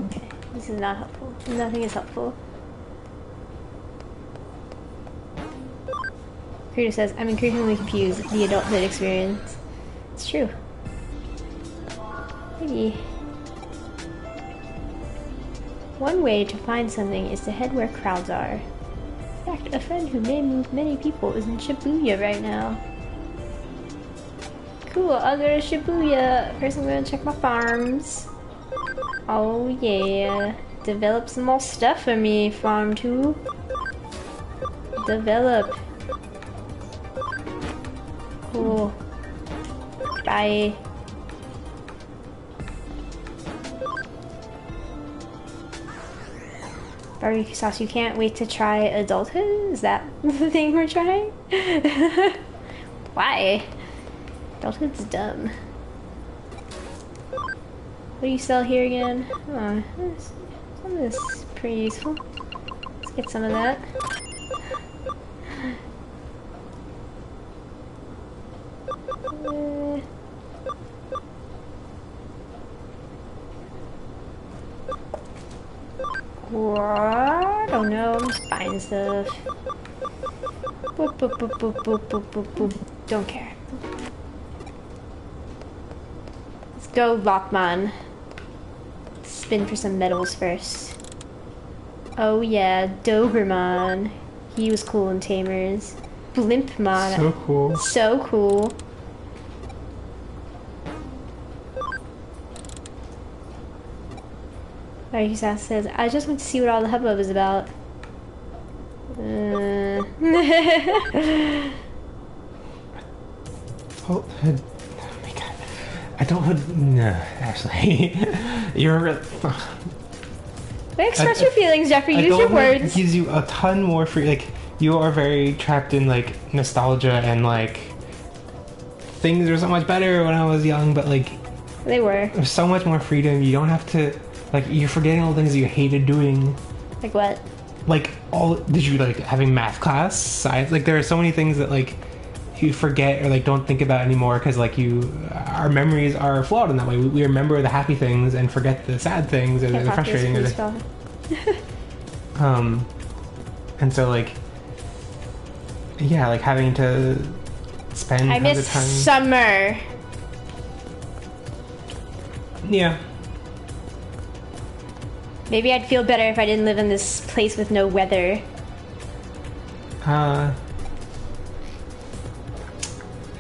Okay, this is not helpful. Nothing is helpful. Creator says, I'm increasingly confused. The adulthood experience. It's true. Maybe. One way to find something is to head where crowds are. In fact, a friend who may move many people is in Shibuya right now. Cool, I'll go to Shibuya. First I'm gonna check my farms. Oh yeah. Develop some more stuff for me, Farm 2. Develop. Cool. Bye. Barbecue sauce, you can't wait to try adulthood? Is that the thing we're trying? Why? Adulthood's dumb. What do you sell here again? Oh, some of this is pretty useful. Let's get some of that. I don't know, I'm just buying stuff. Boop, boop, boop, boop, boop, boop, boop, boop. Don't care. Let's go, Lopmon. Spin for some medals first. Oh yeah, Dobermon. He was cool in Tamers. Blimpmon. So cool. So cool. Podigious says, I just want to see what all the hubbub is about. Adulthood. Oh my god. Adulthood. No, actually. You're. Express your feelings, Jeffrey. Use your words. Gives you a ton more free. Like, you are very trapped in, like, nostalgia and, like, things were so much better when I was young, but, like, they were. There's so much more freedom. You don't have to. Like, you're forgetting all the things that you hated doing. Like what? Like, did you, like, having math class, science? Like, there are so many things that, like, you forget or, like, don't think about anymore because, like, our memories are flawed in that way. We remember the happy things and forget the sad things or the frustrating. And so, like, yeah, like, having to spend I miss time. Summer. Yeah. Maybe I'd feel better if I didn't live in this place with no weather.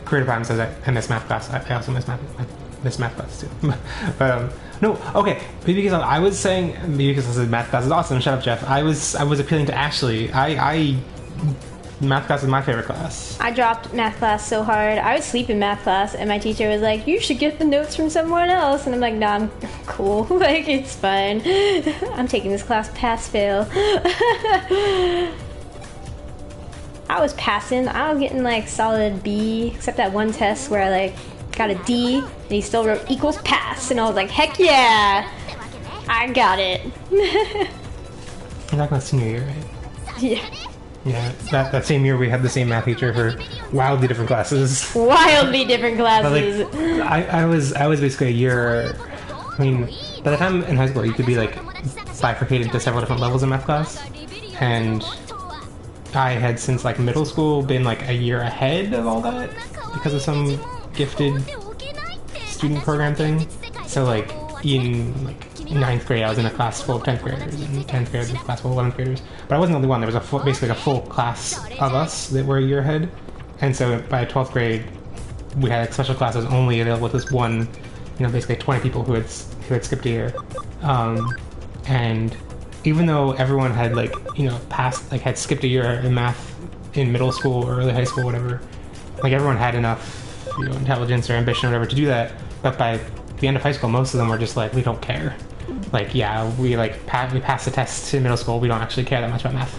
Creative Prime says I miss math class. I also miss math class too. But no, okay. Maybe because I was saying, maybe because I said math class is awesome. Shut up, Jeff. I was appealing to Ashley. Math class is my favorite class. I dropped math class so hard. I would sleep in math class, and my teacher was like, "You should get the notes from someone else." And I'm like, "Nah, I'm cool. Like, it's fine. I'm taking this class pass fail." I was passing. I was getting like solid B, except that one test where I like got a D, and he still wrote equals pass, and I was like, "Heck yeah, I got it." You're talking about senior year, right? Yeah. Yeah, that same year we had the same math teacher for wildly different classes. Wildly different classes. But, like, I was basically a year. I mean, by the time in high school, you could be like bifurcated into several different levels in math class, and I had since like middle school been like a year ahead of all that because of some gifted student program thing. So like in like 9th grade, I was in a class full of 10th graders, and 10th grade was a class full of 11th graders. But I wasn't the only one. There was basically a full class of us that were a year ahead. And so by 12th grade, we had like special classes only available with this one, basically 20 people who had skipped a year. And even though everyone had passed, had skipped a year in math in middle school or early high school, whatever, like everyone had enough, intelligence or ambition or whatever to do that. But by the end of high school, most of them were just like, we don't care. Like, yeah, we passed the test in middle school, we don't actually care that much about math.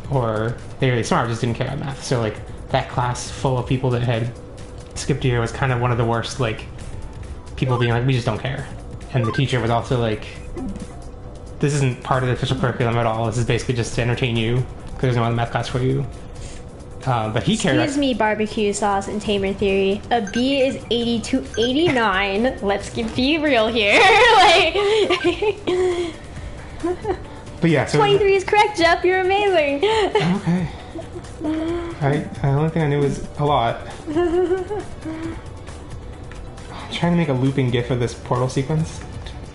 Or they're really smart, just didn't care about math. So like that class full of people that had skipped a year was kind of one of the worst, like, people being like, we just don't care. And the teacher was also like, this isn't part of the official curriculum at all, this is basically just to entertain you, because there's no other math class for you. But he cared. Excuse me, barbecue sauce and tamer theory. A B is 80 to 89. Let's be real here. But yeah, so 23 is correct, Jeff. You're amazing. Okay. The only thing I knew was a lot. I'm trying to make a looping gif of this portal sequence.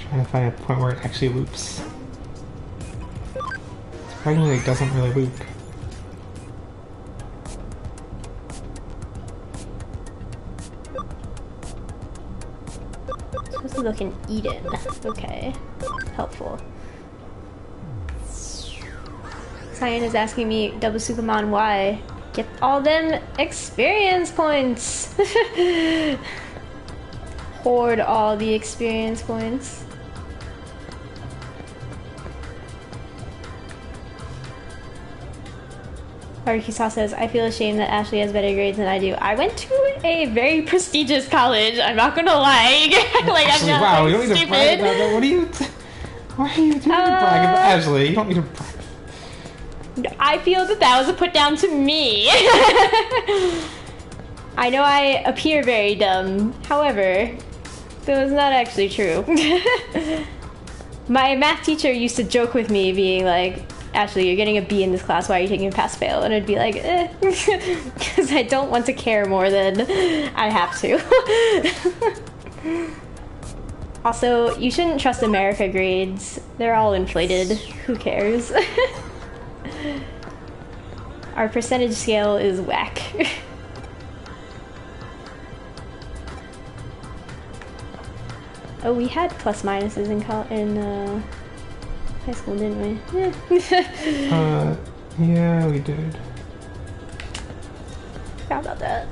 Trying to find a point where it actually loops. Surprisingly, it doesn't really loop. Supposed to look in Eden. Okay. Helpful. Cyan is asking me, Double Supermon, why? Get all them experience points! Hoard all the experience points. Arikisa says, I feel ashamed that Ashley has better grades than I do. I went to a very prestigious college. I'm not gonna lie. Like, Ashley, I'm not wow, like, you don't need to brag stupid. about that. What are you... Why are you doing brag about Ashley? You don't need to brag. I feel that that was a put down to me. I know I appear very dumb. However, that was not actually true. My math teacher used to joke with me being like, Ashley, you're getting a B in this class, why are you taking a pass fail? And I'd be like, because I don't want to care more than I have to. Also, you shouldn't trust America grades. They're all inflated. Who cares? Our percentage scale is whack. Oh, we had plus minuses in high school, didn't we? Yeah, we did. Forgot about that.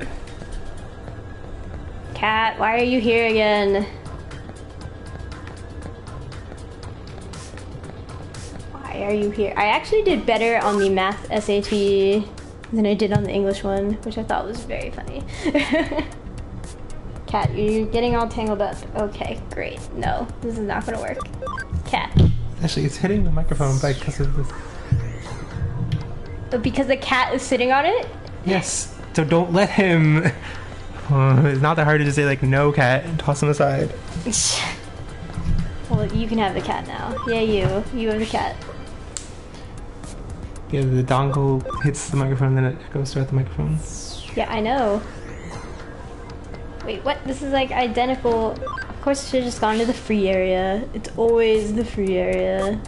Cat, why are you here again? Why are you here? I actually did better on the math SAT than I did on the English one, which I thought was very funny. Cat, you're getting all tangled up. Okay, great. No, this is not gonna work. Cat. Actually, it's hitting the microphone because of this. Because the cat is sitting on it? Yes, so don't let him. It's not that hard to just say like no cat and toss him aside. Well, you can have the cat now. Yeah, you have the cat. Yeah, the dongle hits the microphone, then it echoes throughout the microphone. Yeah, I know. Wait, what? This is like identical. Of course, I should have just gone to the free area. It's always the free area.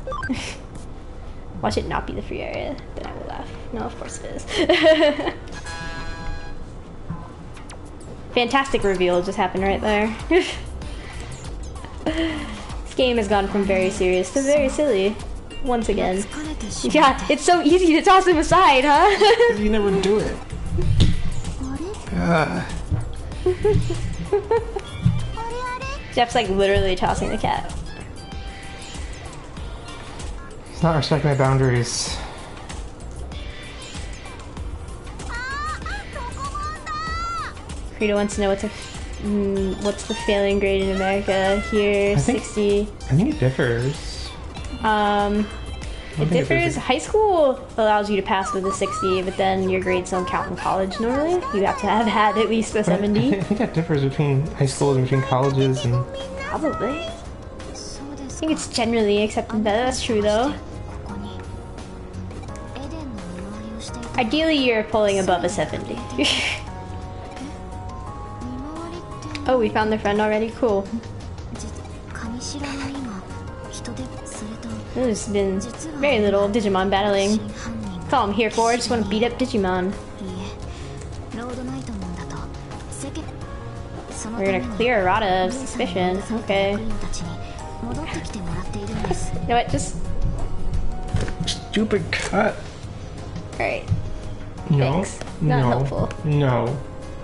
Watch it not be the free area, then I will laugh. No, of course it is. Fantastic reveal just happened right there. This game has gone from very serious to very silly. Once again. Yeah, it's so easy to toss him aside, huh? You never do it. Jeff's like literally tossing the cat. It's not respecting my boundaries. Frida wants to know what's the failing grade in America. Here, 60. I think it differs. It differs. High school allows you to pass with a 60, but then your grades don't count in college normally. You have to have had at least a 70. I think that differs between high schools and between colleges and... Probably. I think it's generally accepted that. That's true though. Ideally, you're pulling above a 70. Oh, we found the friend already? Cool. There's been very little Digimon battling. That's all I'm here for. I just want to beat up Digimon. We're gonna clear Arata of suspicion. Okay. You know what? Just... Stupid cut. Alright. No. Thanks. Not helpful. No.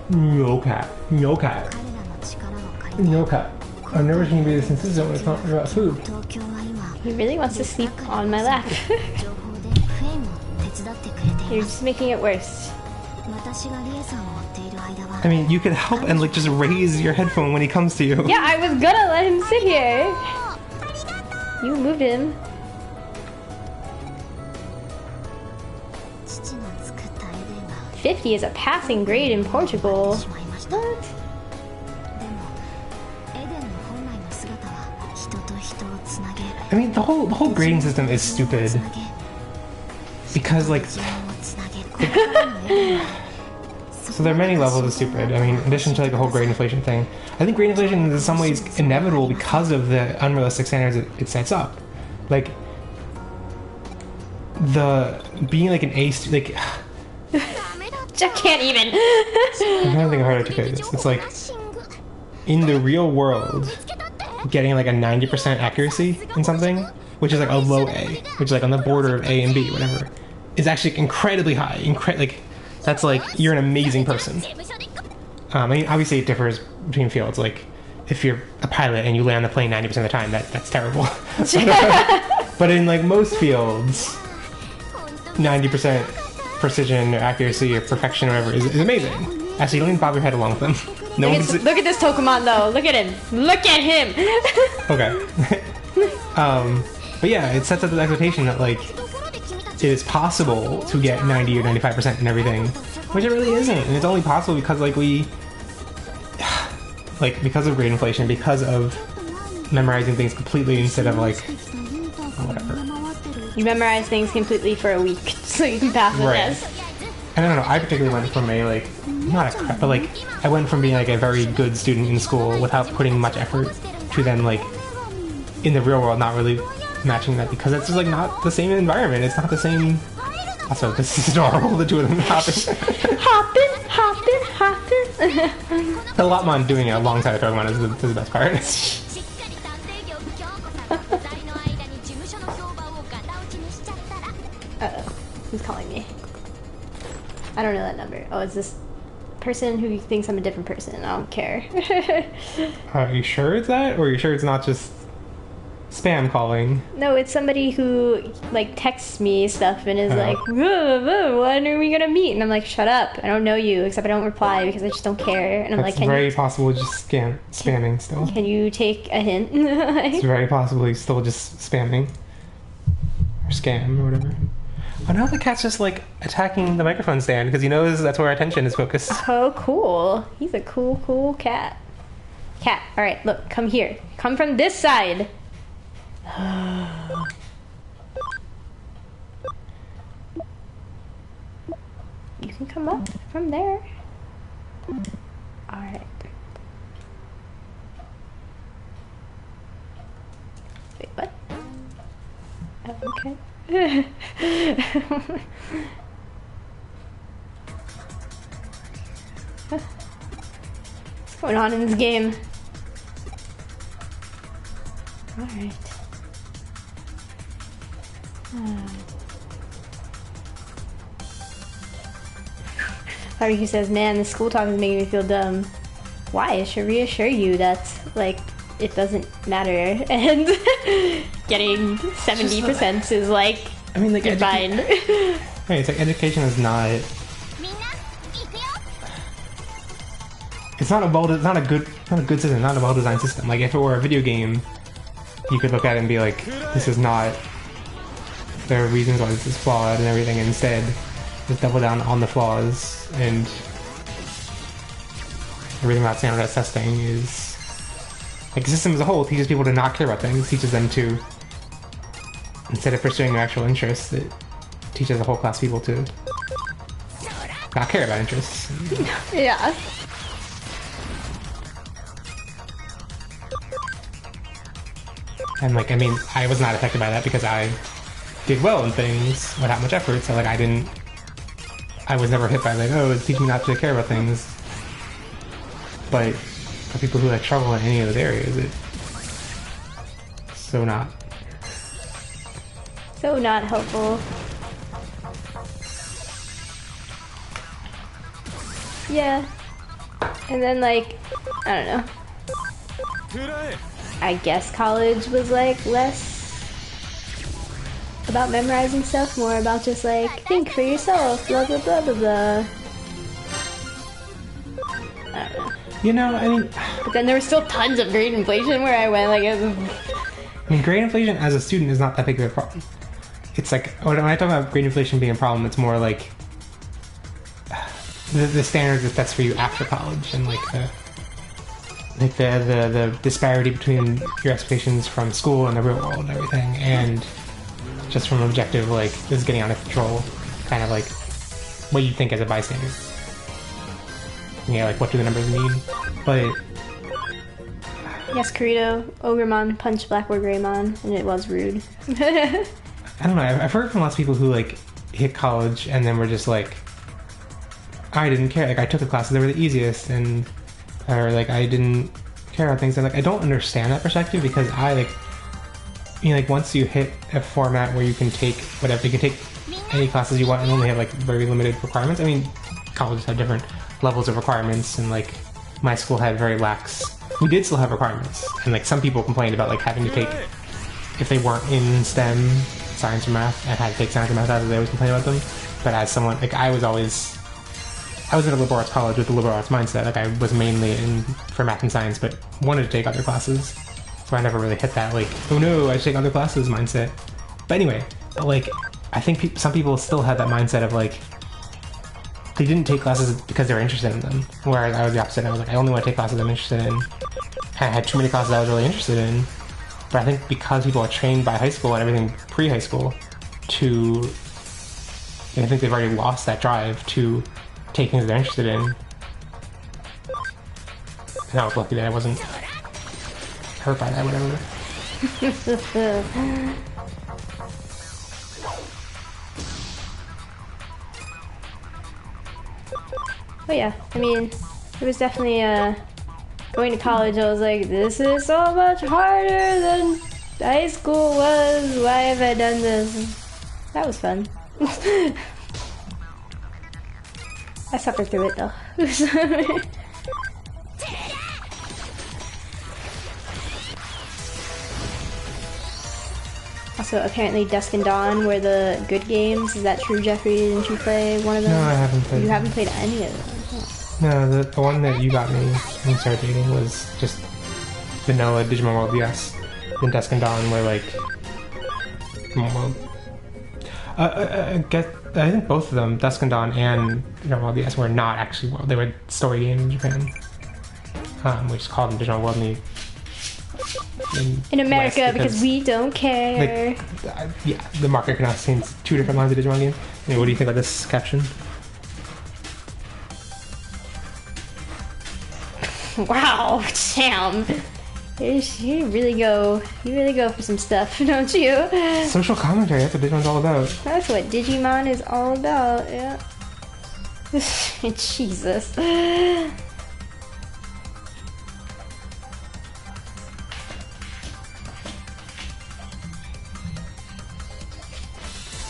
No cat. No cat. No cat. I've never seen you be this insistent when it's not about food. He really wants to sleep on my lap. You're just making it worse. I mean, you could help and like just raise your headphone when he comes to you. Yeah, I was gonna let him sit here. You moved him. .50 is a passing grade in Portugal. What? I mean, the whole grading system is stupid. Because like... So there are many levels of stupid. I mean, in addition to like the whole grade inflation thing, I think grade inflation is in some ways inevitable because of the unrealistic standards it sets up. Like, being like an A student, like... Jeff can't even. I'm trying to think of how to articulate this. It's like, in the real world, getting like a 90% accuracy in something, which is like a low A, which is like on the border of A and B, whatever, is actually incredibly high. Like, that's like, you're an amazing person. I mean, obviously it differs between fields. Like, if you're a pilot and you land the plane 90% of the time, that's terrible. But in like most fields, 90% precision or accuracy or perfection or whatever is amazing. Actually, you don't even bob your head along with them. No Look at this Tokumon though. Look at him. Look at him. Okay. But yeah, it sets up the expectation that like it is possible to get 90 or 95% in everything, which it really isn't, and it's only possible because like because of grade inflation, because of memorizing things completely instead of like whatever. You memorize things completely for a week so you can pass the test. And I don't know, I particularly went from a like not a crap, but like I went from being like a very good student in school without putting much effort to then like in the real world not really matching that, because it's just like not the same environment. It's not the same. Also, this is adorable. The two of them hopping, hopping. The Lopmon doing it alongside of Pokemon is the best part. Uh-oh, who's calling me? I don't know that number. Oh, it's this person who thinks I'm a different person. I don't care. Are you sure it's that, or are you sure it's not just spam calling? No, it's somebody who like texts me stuff and is like, whoa, whoa, when are we gonna meet? And I'm like, shut up, I don't know you, except I don't reply because I just don't care. And I'm That's like, very possible just spamming still. Can you take a hint? It's very possible he's still just spamming. Or scam or whatever. Oh, now the cat's just like attacking the microphone stand because he knows that's where our attention is focused. Oh, cool. He's a cool cat. Cat, alright, look, come here. Come from this side. You can come up from there. Alright. Wait, what? Oh, okay. What's going on in this game? Alright. Haruki says, man, this school talk is making me feel dumb. Why? It should reassure you that, like, it doesn't matter, and getting 70% is like, I mean, like, fine. Right, it's like education is not. It's not a good system, not a well-designed system. Like, if it were a video game, you could look at it and be like, this is not. There are reasons why this is flawed and everything. And instead, just double down on the flaws, and everything about standardized testing is. Like, the system as a whole teaches people to not care about things, teaches them to, instead of pursuing their actual interests, it teaches a whole class of people to not care about interests. Yeah. And like, I mean, I was not affected by that because I did well in things without much effort, so like I was never hit by like, oh, it's teaching me not to care about things. But for people who like struggle in any of those areas, it's so not helpful. Yeah. And then like, I don't know. I guess college was like less about memorizing stuff, more about just like, think for yourself, blah blah blah blah blah. I don't know. You know, I mean... But then there was still tons of grade inflation where I went like... I mean, grade inflation as a student is not that big of a problem. It's like, when I talk about grade inflation being a problem, it's more like the standards that's for you after college, and like the disparity between your expectations from school and the real world and everything, and just from objective, like, this is getting out of control, kind of like what you think as a bystander. Yeah, like, what do the numbers mean? But... Yes, Kirito, Ogremon punched Blackboard Greymon, and it was rude. I don't know, I've heard from lots of people who, like, hit college and then were just like, I didn't care, like, I took the classes that were the easiest, and, or, like, I didn't care about things, and, like, I don't understand that perspective, because I, like, you know, like, once you hit a format where you can take whatever, you can take any classes you want and only have, like, very limited requirements. I mean, colleges have different levels of requirements, and like my school had very lax. We did still have requirements, and like some people complained about like having to take, if they weren't in STEM, science or math, and had to take science or math classes, they always complain about them. But as someone, like, I was at a liberal arts college with a liberal arts mindset. Like, I was mainly in for math and science, but wanted to take other classes. So I never really hit that, like, oh no, I should take other classes mindset. But anyway, like, I think some people still had that mindset of, like, they didn't take classes because they were interested in them. Whereas I was the opposite. I was like, I only want to take classes I'm interested in. And I had too many classes I was really interested in. But I think because people are trained by high school and everything pre-high school to... I think they've already lost that drive to take things they're interested in. And I was lucky that I wasn't hurt by that, whatever. But yeah, I mean, it was definitely, going to college, I was like, this is so much harder than high school was. Why have I done this? That was fun. I suffered through it though. Also, apparently Dusk and Dawn were the good games. Is that true, Jeffrey? Didn't you play one of them? No, I haven't played. You haven't played any of them? No, the one that you got me when we started dating was just vanilla Digimon World, yes. Then Dusk and Dawn were like... Well, I think both of them, Dusk and Dawn and Digimon World, yes, were not actually World. They were story games in Japan. We just called them Digimon World in America because we don't care. Like, yeah, the market could not see two different lines of Digimon games. I mean, what do you think about this caption? Wow, damn. You really go for some stuff, don't you? Social commentary, that's what Digimon's all about. That's what Digimon is all about, yeah. Jesus.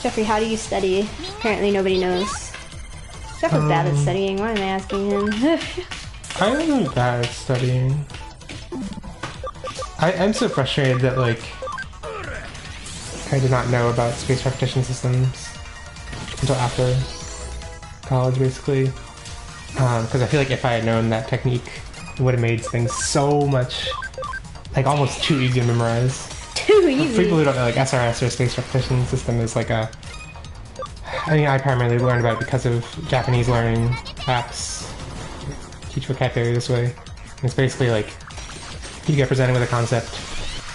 Jeffrey, how do you study? Apparently nobody knows. Jeff was bad at studying, why am I asking him? I wasn't bad at studying. I'm so frustrated that, like, I did not know about space repetition systems until after college, basically. Because I feel like if I had known that technique, it would have made things so much, like, almost too easy to memorize. Too easy? For people who don't know, like, SRS, or space repetition system, is like a... I mean, I primarily learned about it because of Japanese learning apps. Teach vocabulary this way. And it's basically like you get presented with a concept,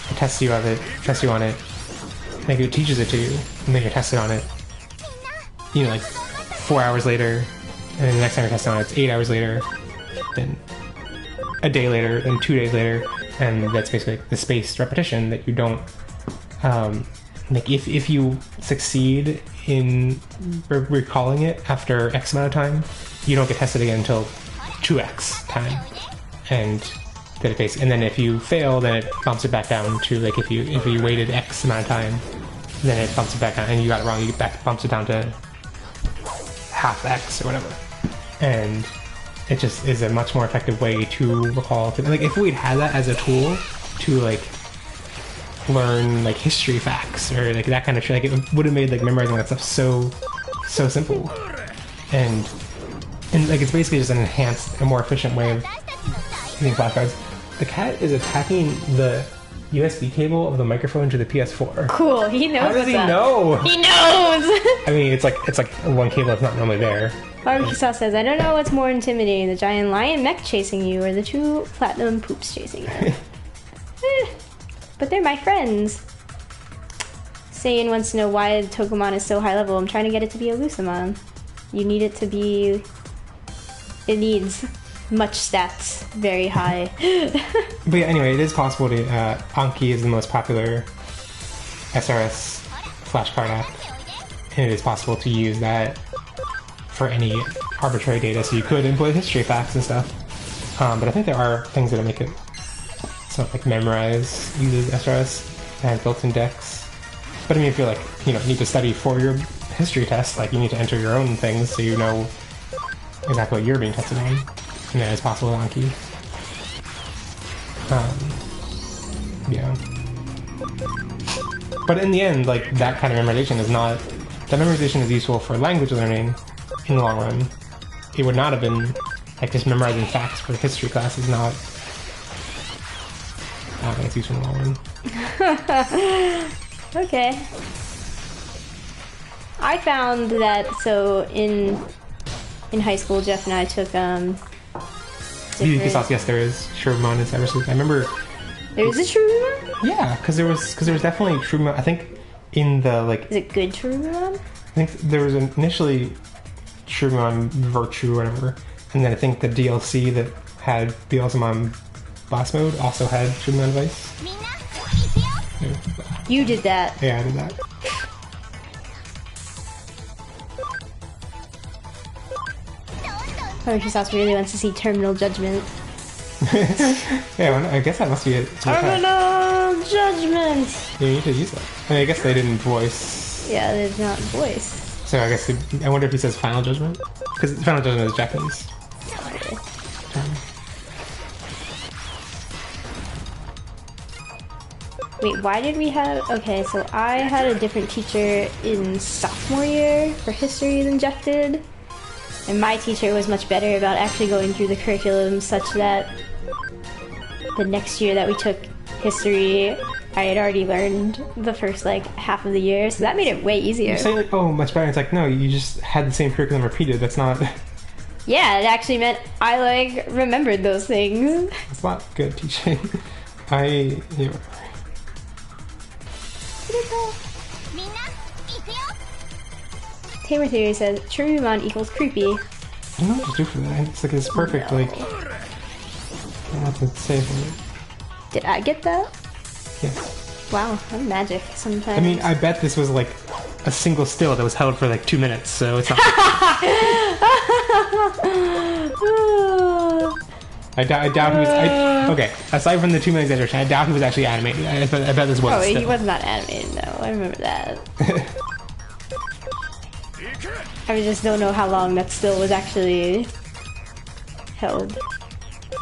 it tests you on it, maybe it teaches it to you, and then you're tested on it. You know, like 4 hours later, and then the next time you're tested on it, it's 8 hours later, then a day later, then 2 days later, and that's basically like the spaced repetition that you don't. Like if you succeed in recalling it after X amount of time, you don't get tested again until 2x time, and then if you fail, then it bumps it back down to, like, if you waited X amount of time, then it bumps it back down, and you got it wrong, bumps it down to half X or whatever, and it just is a much more effective way to recall. Like, if we'd had that as a tool to, like, learn, like, history facts or, like, that kind of shit, like, it would have made, like, memorizing that stuff so simple, and like, it's basically just an enhanced and more efficient way of using flashcards. The cat is attacking the USB cable of the microphone to the PS4. Cool, he knows. How does he know? He knows! I mean, it's like one cable that's not normally there. Barbecue Sauce says, I don't know what's more intimidating, the giant lion mech chasing you or the two platinum poops chasing you. But they're my friends. Saiyan wants to know why Togemon is so high level. I'm trying to get it to be a Lucemon. You need it to be... It needs much stats, very high. But yeah, anyway, it is possible to... Anki is the most popular SRS flashcard app. And it is possible to use that for any arbitrary data, so you could employ history facts and stuff. But I think there are things that make it so, like, memorize uses SRS and has built-in decks. But I mean, if you're, like, you know, need to study for your history test, like, you need to enter your own things so you know exactly what you're being tested on. And that is possible with Anki. Yeah. But in the end, like, that kind of memorization is not that memorization is useful for language learning in the long run. It would not have been like just memorizing facts for history class is not. I don't think it's useful in the long run. Okay. I found that so in high school, Jeff and I took Beauty sauce, yes, there is Shrubmon and Cyber Sleuth. I remember. There is a Shrubmon? Yeah, because there was definitely Shrubmon. I think in the like. Is it good Shrubmon? I think there was initially Shrubmon Virtue or whatever, and then I think the DLC that had the Ultimon boss mode also had Shrubmon Vice. You did that. Yeah, I did that. Podigious really wants to see Terminal Judgment. Yeah, well, I guess that must be it. Terminal Judgment! Yeah, you need to use that. I mean, I guess they didn't voice. Yeah, there's not voice. So I guess I wonder if he says Final Judgment? Because Final Judgment is Japanese. Okay. Wait, why did we have... Okay, so I had a different teacher in sophomore year for history than Jeff did. And my teacher was much better about actually going through the curriculum such that the next year that we took history, I had already learned the first like half of the year, so that made it way easier. You say like, oh, much better. It's like, no, you just had the same curriculum repeated. That's not... Yeah, it actually meant I like remembered those things. It's not good teaching. Tamer Theory says Shrubmon equals creepy. I don't know what to do for that. It's like it's perfect. No. Like I don't know what to say for it. Did I get that? Yeah. Wow, I'm magic sometimes. I mean, I bet this was like a single still that was held for like 2 minutes, so it's not. I doubt he was. Okay, aside from the 2 minutes exaggeration, I doubt he was actually animated. I bet this was. Oh, still. he was not animated, no. I remember that. I just don't know how long that still was actually held.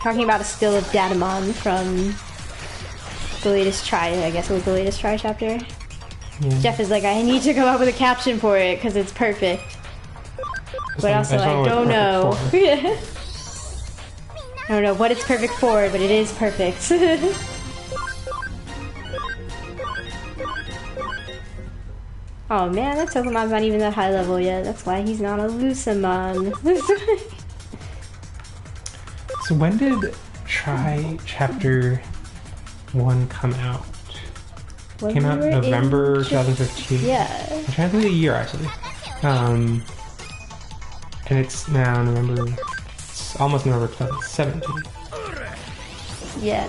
Talking about a still of Digimon from the latest try, I guess it was the latest try chapter. Yeah. Jeff is like, I need to come up with a caption for it because it's perfect. But also, I don't know. I don't know what it's perfect for, but it is perfect. Oh man, that Pokemon's not even that high level yet. That's why he's not a Lucemon. So when did Try Chapter 1 come out? When Came out we were November in 2015. Yeah. I'm trying to think of the year actually. And it's now November. It's almost November 2017. Yeah.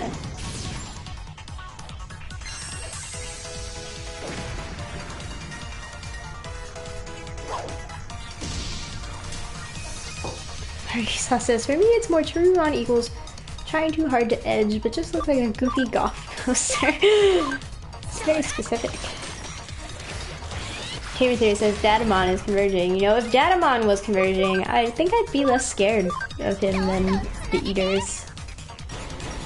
Arisa says, for me it's more Shrubmon equals trying too hard to edge, but just looks like a goofy goth poster. It's very specific. Tamer Theory says, Digimon is converging. You know, if Digimon was converging, I think I'd be less scared of him than the Eaters.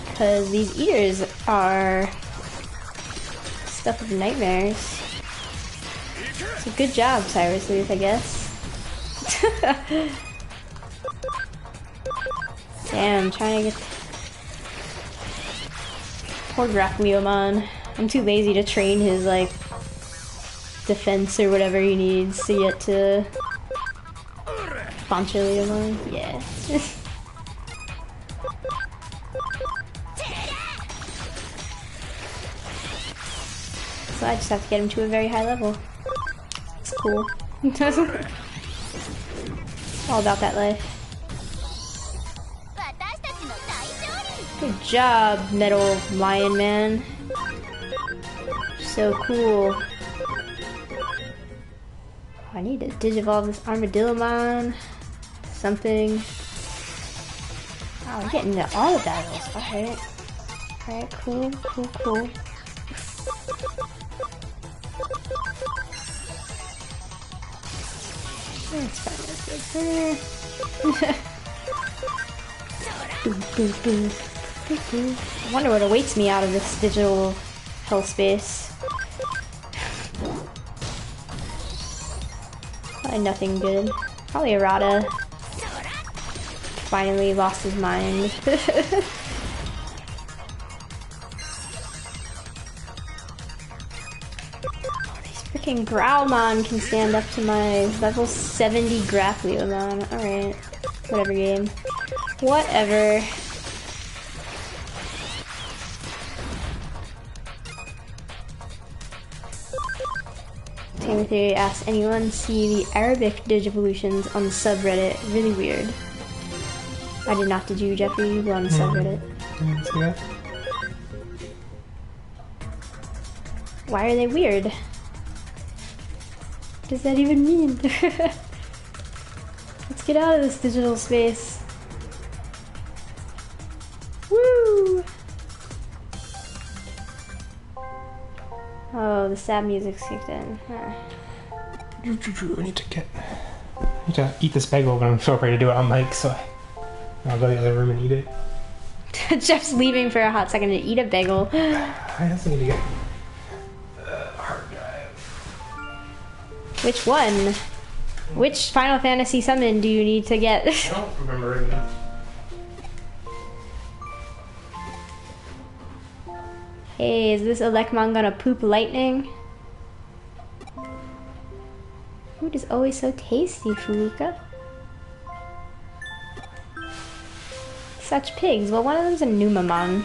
Because these Eaters are stuff of nightmares. So good job, Cyber Sleuth, I guess. Damn, I'm trying to get... Poor Grafleomon. I'm too lazy to train his, like, defense or whatever he needs to get to... Ponchaleomon. Yeah. So I just have to get him to a very high level. It's cool. All about that life. Good job, Metal Lion Man. So cool. Oh, I need to digivolve this Armadillomon. Something. Oh, I'm getting into all the battles. Alright. Alright, cool, cool, cool. Let's find this right there. I wonder what awaits me out of this digital hellspace. Probably nothing good. Probably Arata. Finally lost his mind. Freaking Growlmon can stand up to my level 70 Grafleomon. Alright. Whatever game. Whatever. Timothy asks, anyone see the Arabic Digivolutions on the subreddit? Really weird. I did not. Did you, Jeffrey? You were on the subreddit. See that? Why are they weird? What does that even mean? Let's get out of this digital space. Woo! Oh, the sad music's kicked in. Huh. I need to eat this bagel, but I'm so afraid to do it on mic, so I'll go to the other room and eat it. Jeff's leaving for a hot second to eat a bagel. I also need to get a hard drive. Which one? Which Final Fantasy summon do you need to get? I don't remember right now. Hey, is this Lopmon gonna poop lightning? Food is always so tasty, Furuka. Such pigs. Well, one of them's a Numamon.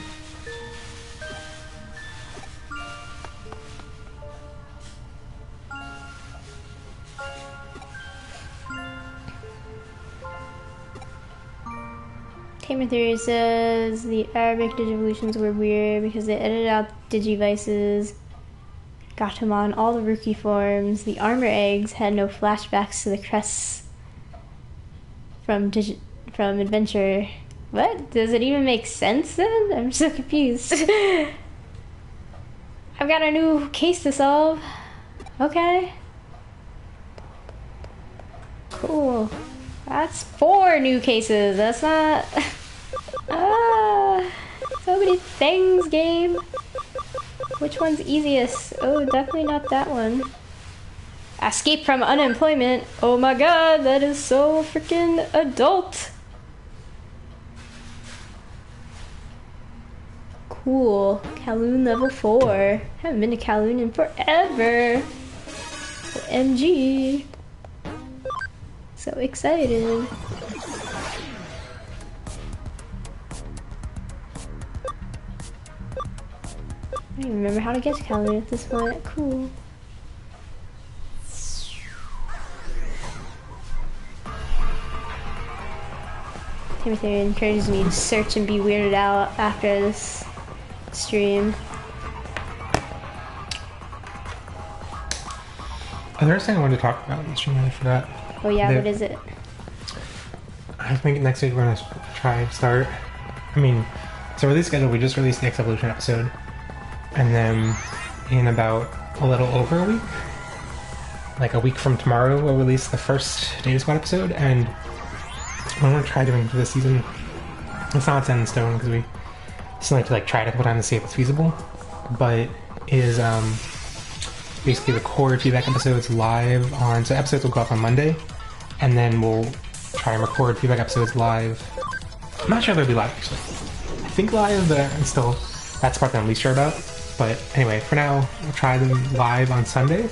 Tamer Theory says the Arabic Digivolutions were weird because they edited out Digivices, Gatomon, all the rookie forms. The armor eggs had no flashbacks to the crests from Adventure. What? Does it even make sense then? I'm so confused. I've got a new case to solve. Okay. Cool. That's 4 new cases. That's not... so many things, game. Which one's easiest? Oh, definitely not that one. Escape from unemployment. Oh my god, that is so freaking adult. Cool. Kowloon level 4. Haven't been to Kowloon in forever. MG. So excited. I don't even remember how to get to Kowloon at this point. Cool. Timothy encourages me to search and be weirded out after this stream. There's something I wanted to talk about in the stream, I forgot. Oh yeah, what is it? I think next week we're gonna start. I mean, so release schedule, we just released the X Evolution episode. And then in about a little over a week, like a week from tomorrow, we'll release the first Data Squad episode. And what I'm gonna try doing for this season, it's not set in stone because we still need to like try it a couple times to see if it's feasible, but is basically record feedback episodes live on, so episodes will go up on Monday, and then we'll try and record feedback episodes live. I'm not sure if they'll be live actually. I think live, but I'm still, that's the part that I'm least sure about. But anyway, for now, we'll try them live on Sunday.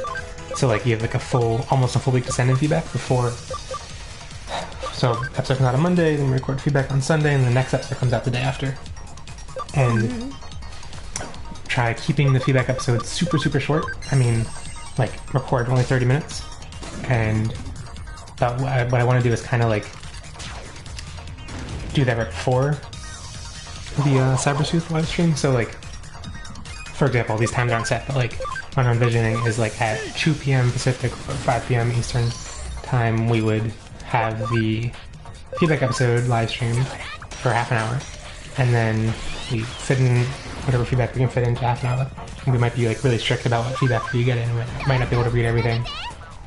So like you have like almost a full week to send in feedback before. So episode comes out on Monday, then we record feedback on Sunday, and the next episode comes out the day after. And try keeping the feedback episodes super, super short. I mean, like record only 30 minutes. And what I want to do is kind of like do that right before the Cyber Sleuth live stream. So like, for example, these times aren't set, but like what I'm envisioning is like at 2 p.m. Pacific or 5 p.m. Eastern time, we would have the feedback episode live streamed for half an hour, and then we fit in whatever feedback we can fit into half an hour. And we might be like really strict about what feedback you get in. We might not be able to read everything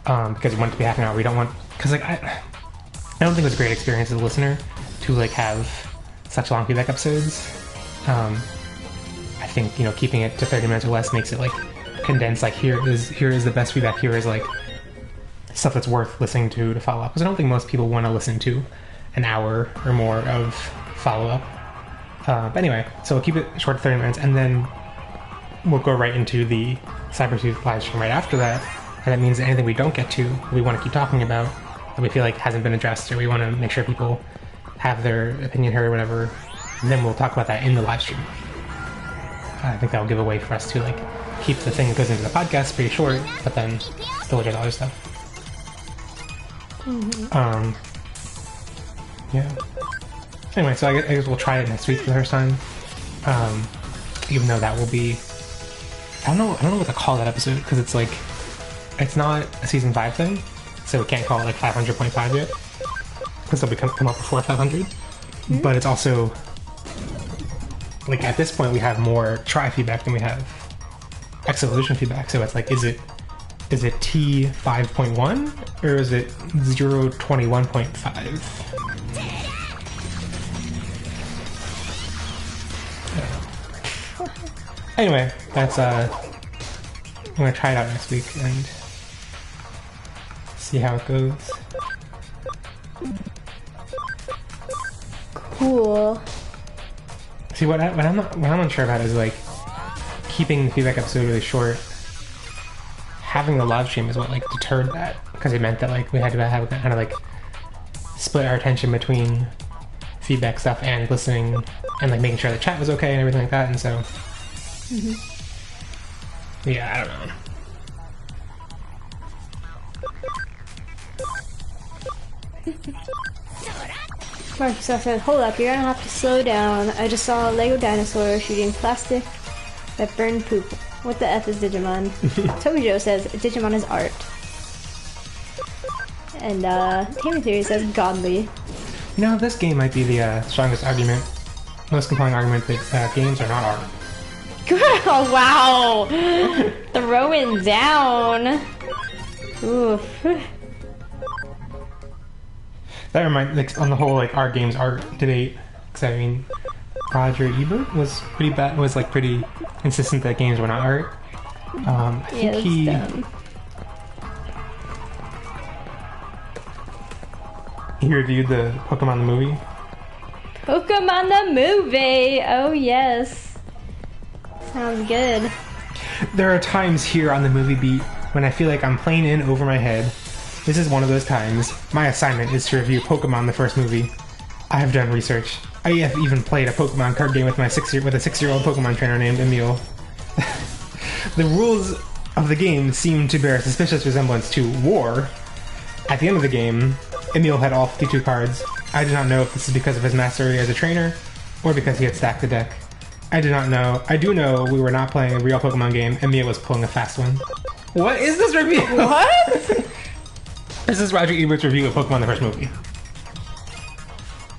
because we want it to be half an hour. We don't want, because like I don't think it was a great experience as a listener to like have such long feedback episodes. I think, you know, keeping it to 30 minutes or less makes it like condensed. Like here is the best feedback. Here is like stuff that's worth listening to follow up. Because I don't think most people want to listen to an hour or more of follow up. But anyway, so we'll keep it short, 30 minutes, and then we'll go right into the Cybertooth live stream right after that. And that means that anything we don't get to, we want to keep talking about, that we feel like hasn't been addressed, or we want to make sure people have their opinion heard or whatever. And then we'll talk about that in the live stream. I think that will give a way for us to like keep the thing that goes into the podcast pretty short, but then still address other stuff. Yeah. Anyway, so I guess we'll try it next week for the first time. Even though that will be, I don't know what to call that episode, because it's like, it's not a season 5 thing, so we can't call it like 500.5 yet, because it'll come up before 500. But it's also like, at this point we have more try feedback than we have X-Evolution feedback, so it's like, is it T 5.1 or is it 021.5? Anyway, that's I'm gonna try it out next week and see how it goes. Cool. See, what I'm unsure about is like keeping the feedback episode really short. Having the live stream is what like deterred that, because it meant that like we had to have kind of like split our attention between feedback stuff and listening and like making sure the chat was okay and everything like that, and so yeah, I don't know. Marcus said, hold up, you're gonna have to slow down. I just saw a Lego dinosaur shooting plastic that burned poop. What the F is Digimon? Podigious says, Digimon is art. And Tamer Theory says, godly. You know, this game might be the strongest argument, most compelling argument that games are not art. Oh, wow! Throwing down! Oof. That reminds, like, on the whole, like, art games art debate, because I mean, Roger Ebert was pretty insistent that games were not art. I think he reviewed the Pokemon the movie. Pokemon the movie! Oh, yes. Sounds good. There are times here on the movie beat when I feel like I'm playing in over my head. This is one of those times. My assignment is to review Pokemon the first movie. I have done research. I have even played a Pokemon card game with a 6-year-old Pokemon trainer named Emil. The rules of the game seem to bear a suspicious resemblance to War. At the end of the game, Emil had all 52 cards. I do not know if this is because of his mastery as a trainer, or because he had stacked the deck. I do not know. I do know we were not playing a real Pokemon game, and Mia was pulling a fast one. What is this review? What? This is Roger Ebert's review of Pokemon the first movie.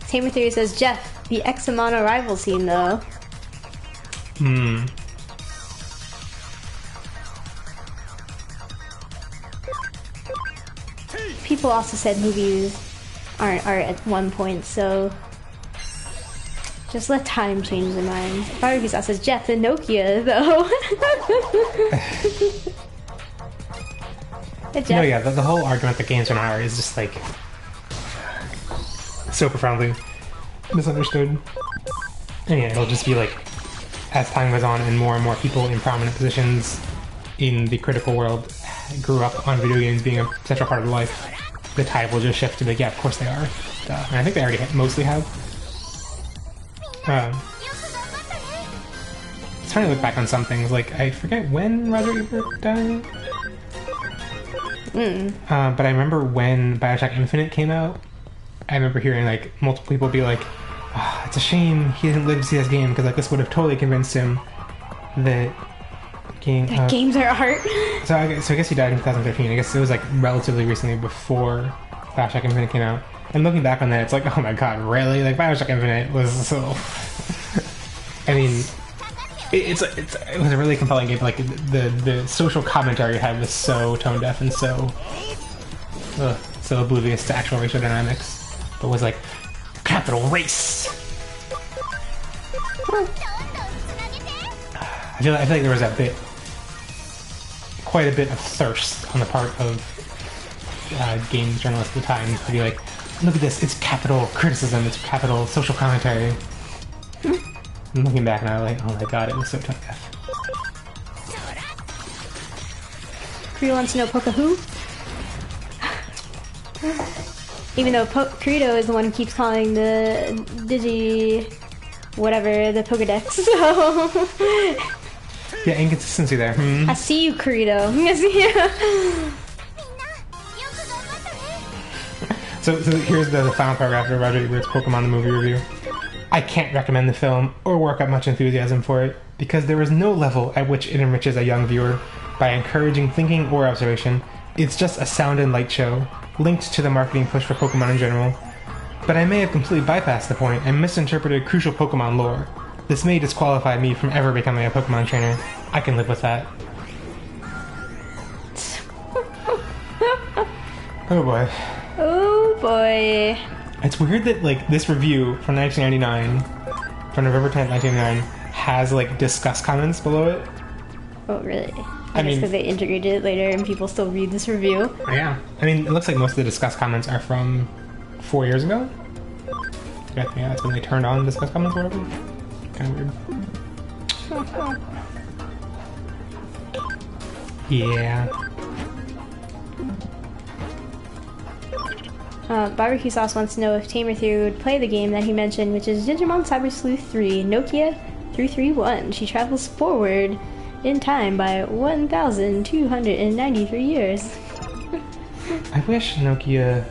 Tamer Theory says, Jeff, the Examon arrival scene, though. People also said movies aren't art at one point, so just let time change their minds. Barbecue Sauce says, Jeff, the Nokia, though. No, yeah, the whole argument that games are not art is just like so profoundly misunderstood. And yeah, it'll just be like, as time goes on and more people in prominent positions in the critical world grew up on video games being a central part of life, the tide will just shift to like, yeah, of course they are. And I think they already mostly have. It's trying to look back on some things, like, I forget when Roger Ebert died. But I remember when Bioshock Infinite came out, I remember hearing like multiple people be like, oh, it's a shame he didn't live to see this game, because like this would have totally convinced him that games are art. So I guess he died in 2013. I guess it was like relatively recently before Bioshock Infinite came out. And looking back on that, it's like, oh my god, really? Like Bioshock Infinite was so... I mean, it was a really compelling game. Like the social commentary it had was so tone deaf and so oblivious to actual racial dynamics, but was like capital race. I feel like there was quite a bit of thirst on the part of games journalist at the time to be like, look at this, it's capital criticism, it's capital social commentary. And looking back now, like, oh my god, it was so tough. Kirito wants to know Poca who? Even though Kirito is the one who keeps calling the Digi... whatever, the Pokedex, so... Yeah, inconsistency there. I see you, Kirito. I see you. So here's the final paragraph of Roger Ebert's Pokemon the Movie Review. I can't recommend the film or work up much enthusiasm for it because there is no level at which it enriches a young viewer by encouraging thinking or observation. It's just a sound and light show, linked to the marketing push for Pokemon in general. But I may have completely bypassed the point and misinterpreted crucial Pokemon lore. This may disqualify me from ever becoming a Pokemon trainer. I can live with that. Oh boy. Oh boy. It's weird that, like, this review from 1999, from November 10th, 1999, has, like, discuss comments below it. Oh, really? I mean, because they integrated it later and people still read this review. Yeah. I mean, it looks like most of the discuss comments are from 4 years ago. Yeah, that's when they turned on discuss comments or whatever. Kind of weird. Yeah. Barbecue Sauce wants to know if Tamer Theory would play the game that he mentioned, which is Digimon Cyber Sleuth 3, Nokia 331. She travels forward in time by 1,293 years. I wish Nokia...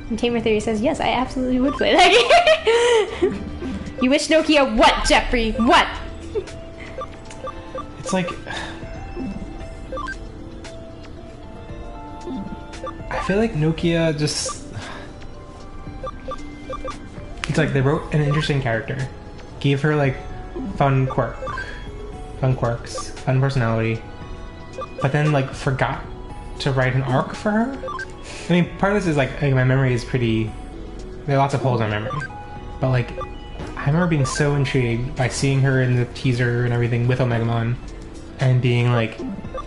And Tamer Theory says, yes, I absolutely would play that game. You wish Nokia what, Jeffrey? What? It's like... I feel like Nokia just... It's like they wrote an interesting character, gave her like fun quirks, fun personality, but then like forgot to write an arc for her. I mean, part of this is like my memory is pretty... There are lots of holes in my memory, but like I remember being so intrigued by seeing her in the teaser and everything with Omegamon, and being like...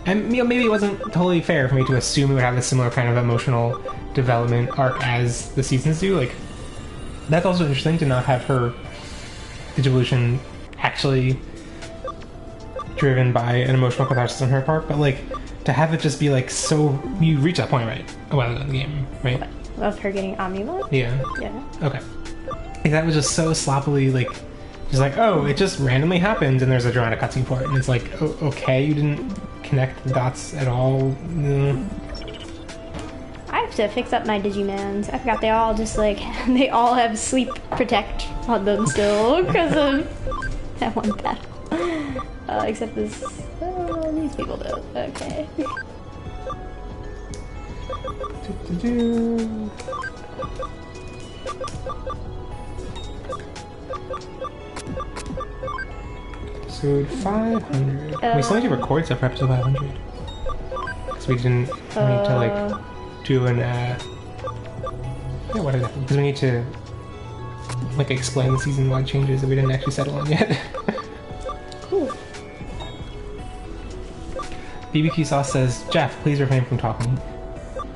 And you know, maybe it wasn't totally fair for me to assume it would have a similar kind of emotional development arc as the seasons do. Like, that's also interesting to not have her Digivolution actually driven by an emotional catharsis on her part, but like to have it just be like so... You reach that point, right? A while ago in the game, right? Of her getting Omnimon? Yeah. Yeah. Okay. Like, that was just so sloppily like... Just like, oh, it just randomly happened and there's a dramatic cutscene for it. And it's like, oh, okay, you didn't connect the dots at all. I have to fix up my Digimons. I forgot they all just like... They all have sleep protect on them still because of that one battle. Except this... these people don't. Okay. Episode 500. We still need to record stuff for episode 500. Because we didn't need to like do an yeah, what is it? Because we need to like explain the season-wide changes that we didn't actually settle on yet. Cool. BBQ Sauce says, Jeff, please refrain from talking.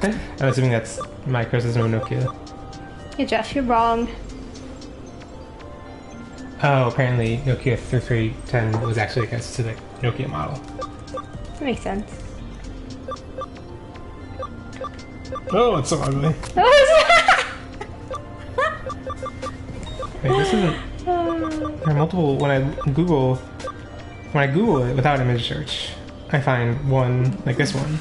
I'm assuming that's my criticism of Nokia. Yeah, Jeff, you're wrong. Oh, apparently Nokia 3310 was actually like a specific Nokia model. That makes sense. Oh, it's so ugly. Wait, this isn't... There are multiple... When I Google it without image search, I find one, like this one.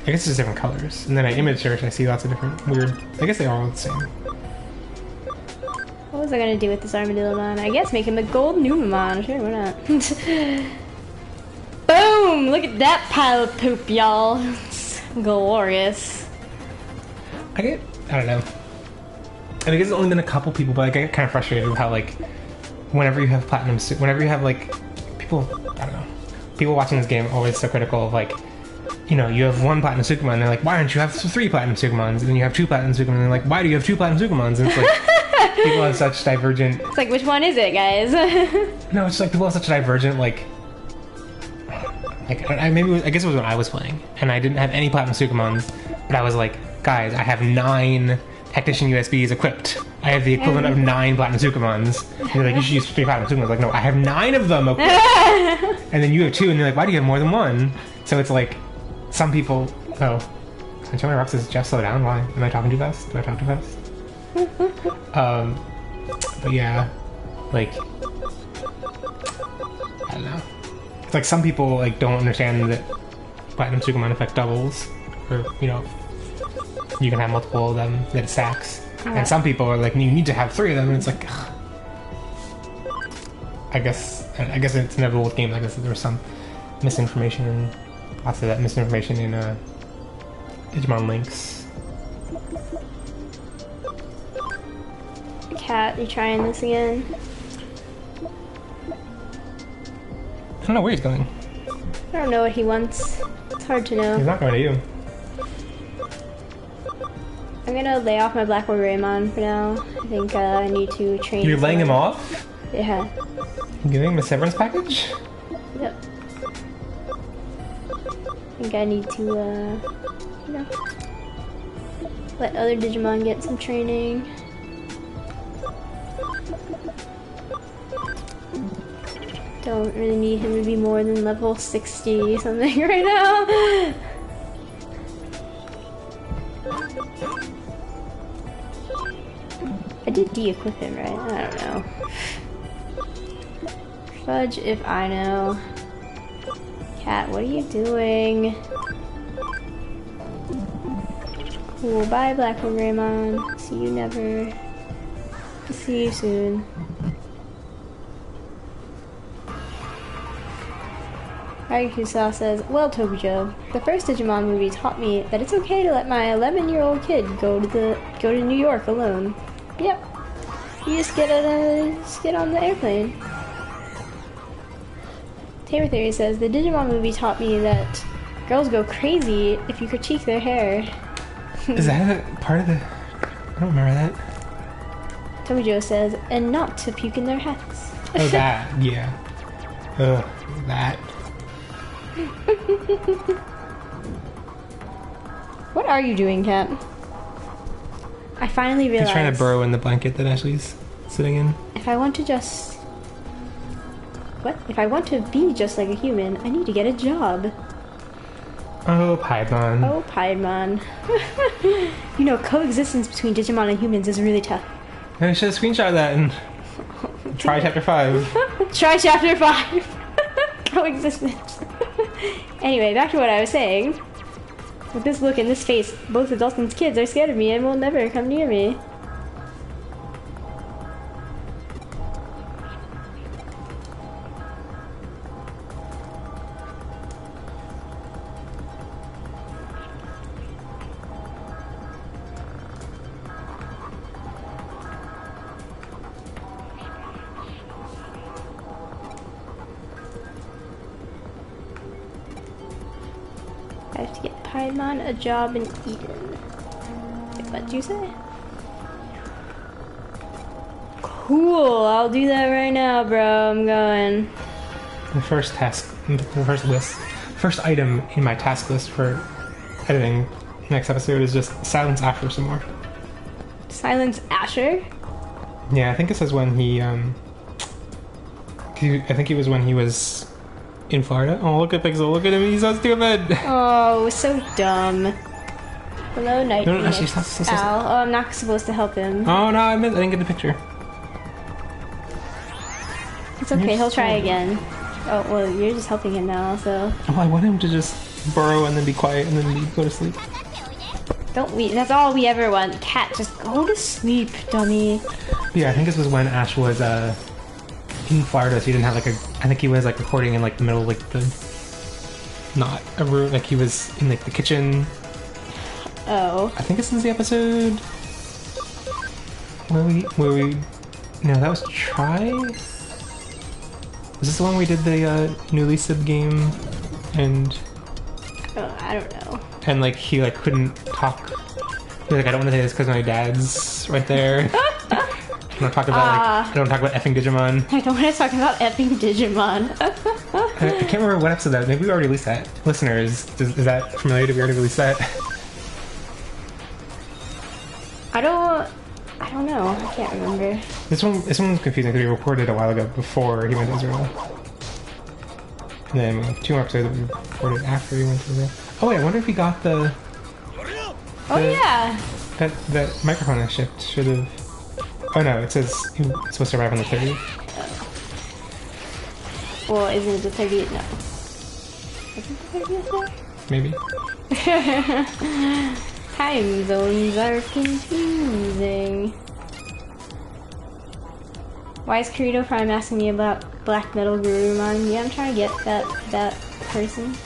I guess it's just different colors. And then I image search, I see lots of different weird... I guess they are all the same. What was I gonna do with this Armadillomon? I guess make him a gold Numamon. Sure, why not? Boom! Look at that pile of poop, y'all. It's glorious. I don't know. I think it's only been a couple people, but I get kind of frustrated with how, like, whenever you have whenever you have, like, people, I don't know, people watching this game are always so critical of, like, you know, you have one Platinum Sukumon, and they're like, why don't you have 3 Platinum Sukumons? And then you have 2 Platinum Sukumons, and they're like, why do you have 2 Platinum Sukumons? And it's like, people have such divergent... It's like, which one is it, guys? No, it's like people have such divergent, like Like, I guess it was when I was playing, and I didn't have any Platinum Sukumons, but I was like, guys, I have 9 Technician USBs equipped. I have the equivalent of 9 Platinum Sukumons. And you're like, you should use 3 Platinum Sukumons. Like, no, I have 9 of them equipped. And then you have 2, and you're like, why do you have more than 1? So it's like, some people... Oh. Sunshine Rocks says, Jeff, slow down. Why? Am I talking too fast? Do I talk too fast? But yeah, like... I don't know. It's like some people like don't understand that Platinum Sukumon affect doubles, or you know, you can have multiple of them that it stacks. And some people are like, you need to have 3 of them, and it's like, ugh. I guess it's inevitable with games like this that there was some misinformation, and lots of that misinformation in Digimon links. Cat, you trying this again? I don't know where he's going. I don't know what he wants. It's hard to know. He's not going to you. I'm gonna lay off my Black Greymon for now. I think I need to train. You're laying him someone. off? Yeah. You're giving him a severance package? Yep. I think I need to, you know, let other Digimon get some training. Don't really need him to be more than level 60 something right now. I did de-equip him, right? I don't know. Fudge if I know. Cat, what are you doing? Cool, bye Black Greymon. See you never. See you soon. Raikusa says, well, Tokujo, the first Digimon movie taught me that it's okay to let my 11-year-old kid go to New York alone. Yep. You just get on the airplane. Tamer Theory says, the Digimon movie taught me that girls go crazy if you critique their hair. Is that a part of the... I don't remember that. Tokujo says, and not to puke in their hats. Oh, that. Yeah. Ugh, that. What are you doing, Cat? I finally realized... He's trying to burrow in the blanket that Ashley's sitting in. If I want to just... What? If I want to be just like a human, I need to get a job. Oh, Piedmon. Oh, Piedmon. You know, coexistence between Digimon and humans is really tough. I should have screenshot that and try chapter 5. Try chapter 5. Coexistence. Anyway, back to what I was saying. With this look and this face, both adults and kids are scared of me and will never come near me. I have to get Piedmon a job in Eden. Wait, what'd you say? Cool, I'll do that right now, bro. I'm going. The first first item in my task list for editing next episode is just silence Asher some more. Silence Asher? Yeah, I think it says when I think it was when he was in Florida. Oh, look at Pixel, look at him, he's so stupid! Oh, so dumb. Hello, Night. No, actually, stop. Ow. Oh, I'm not supposed to help him. Oh no, I didn't get the picture. It's okay, he'll try again. Oh, well, you're just helping him now, so... Oh, I want him to just burrow and then be quiet and then go to sleep. That's all we ever want. Cat, just go to sleep, dummy. Yeah, I think this was when Ash was, in Florida, so he didn't have, like, I think he was, like, recording in, like, the middle of, like, not a room, like, he was in, like, the kitchen. Oh. I think this is the episode where we... No, that was Try? Was this the one we did the, newly sub game, and... Oh, I don't know. And, like, he, like, couldn't talk. He was like, I don't want to say this because my dad's right there. I don't talk about, like, I don't talk about effing Digimon. I don't want to talk about effing Digimon. I can't remember what episode that was. Maybe we already released that. Listeners, is that familiar? Did we already release that? I don't know. I can't remember. This one was confusing because we recorded a while ago before he went to Israel. And then we have 2 more episodes that we recorded after he went to Israel. Oh wait, I wonder if he got the Oh yeah. that microphone I shipped should have. Oh no, it says he was supposed to arrive on the 30th. Well, isn't it the 30th? No. Isn't the 30th Maybe. there? Time zones are confusing. Why is Kirito Prime asking me about Black Metal Gurumon? Yeah, I'm trying to get that person.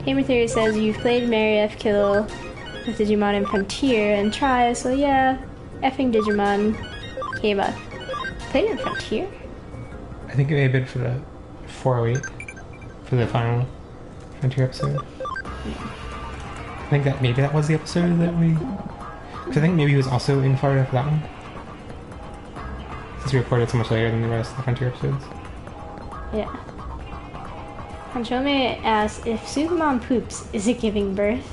Tamer Theory says you've played Mary F. Kill with Digimon and Frontier and Try, so yeah, effing Digimon came up. Played it in Frontier? I think it may have been for the 408 for the final Frontier episode. I think that maybe that was the episode that we. Because I think maybe he was also in Florida for that one. Since we recorded so much later than the rest of the Frontier episodes. Yeah. Hanchome asks, if Supermom poops, is it giving birth?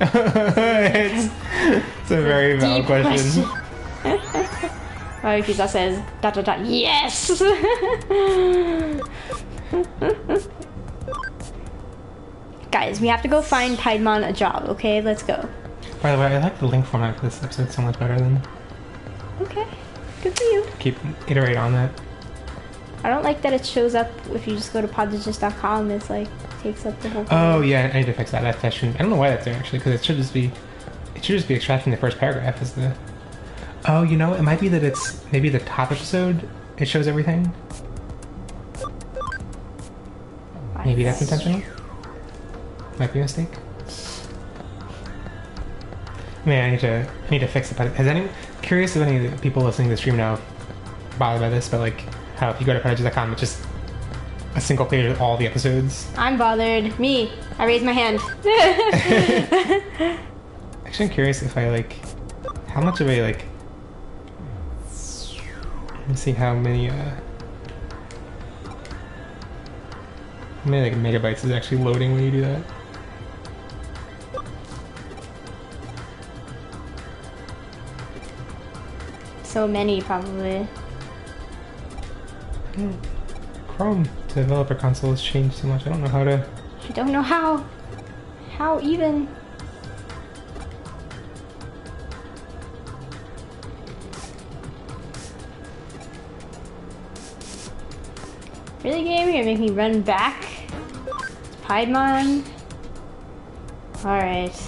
It's a very valid Deep question. Marikisa says, ... yes! Guys, we have to go find Piedmon a job, okay? Let's go. By the way, I like the link format for this episode so much better than. Okay, good for you. Iterate on that. I don't like that it shows up if you just go to podigious.com. It's like takes up the whole thing. Oh yeah, I need to fix that. That shouldn't. I don't know why that's there actually, because it should just be extracting the first paragraph as the. Oh, you know, it might be that it's maybe the top episode. It shows everything. Maybe that's intentional. Might be a mistake. Man, I need to fix it. But has any curious if any of the people listening to the stream now bothered by this? But like, how if you go to Podigious.com, it's just a single page of all the episodes. I'm bothered. Me. I raised my hand. Actually, I'm curious if I like how much of a like. Let me see how many like megabytes is actually loading when you do that. So many, probably. Chrome developer console has changed too much. I don't know how to. I don't know how. How even? Really, game? You're gonna make me run back? It's Piedmon? Alright.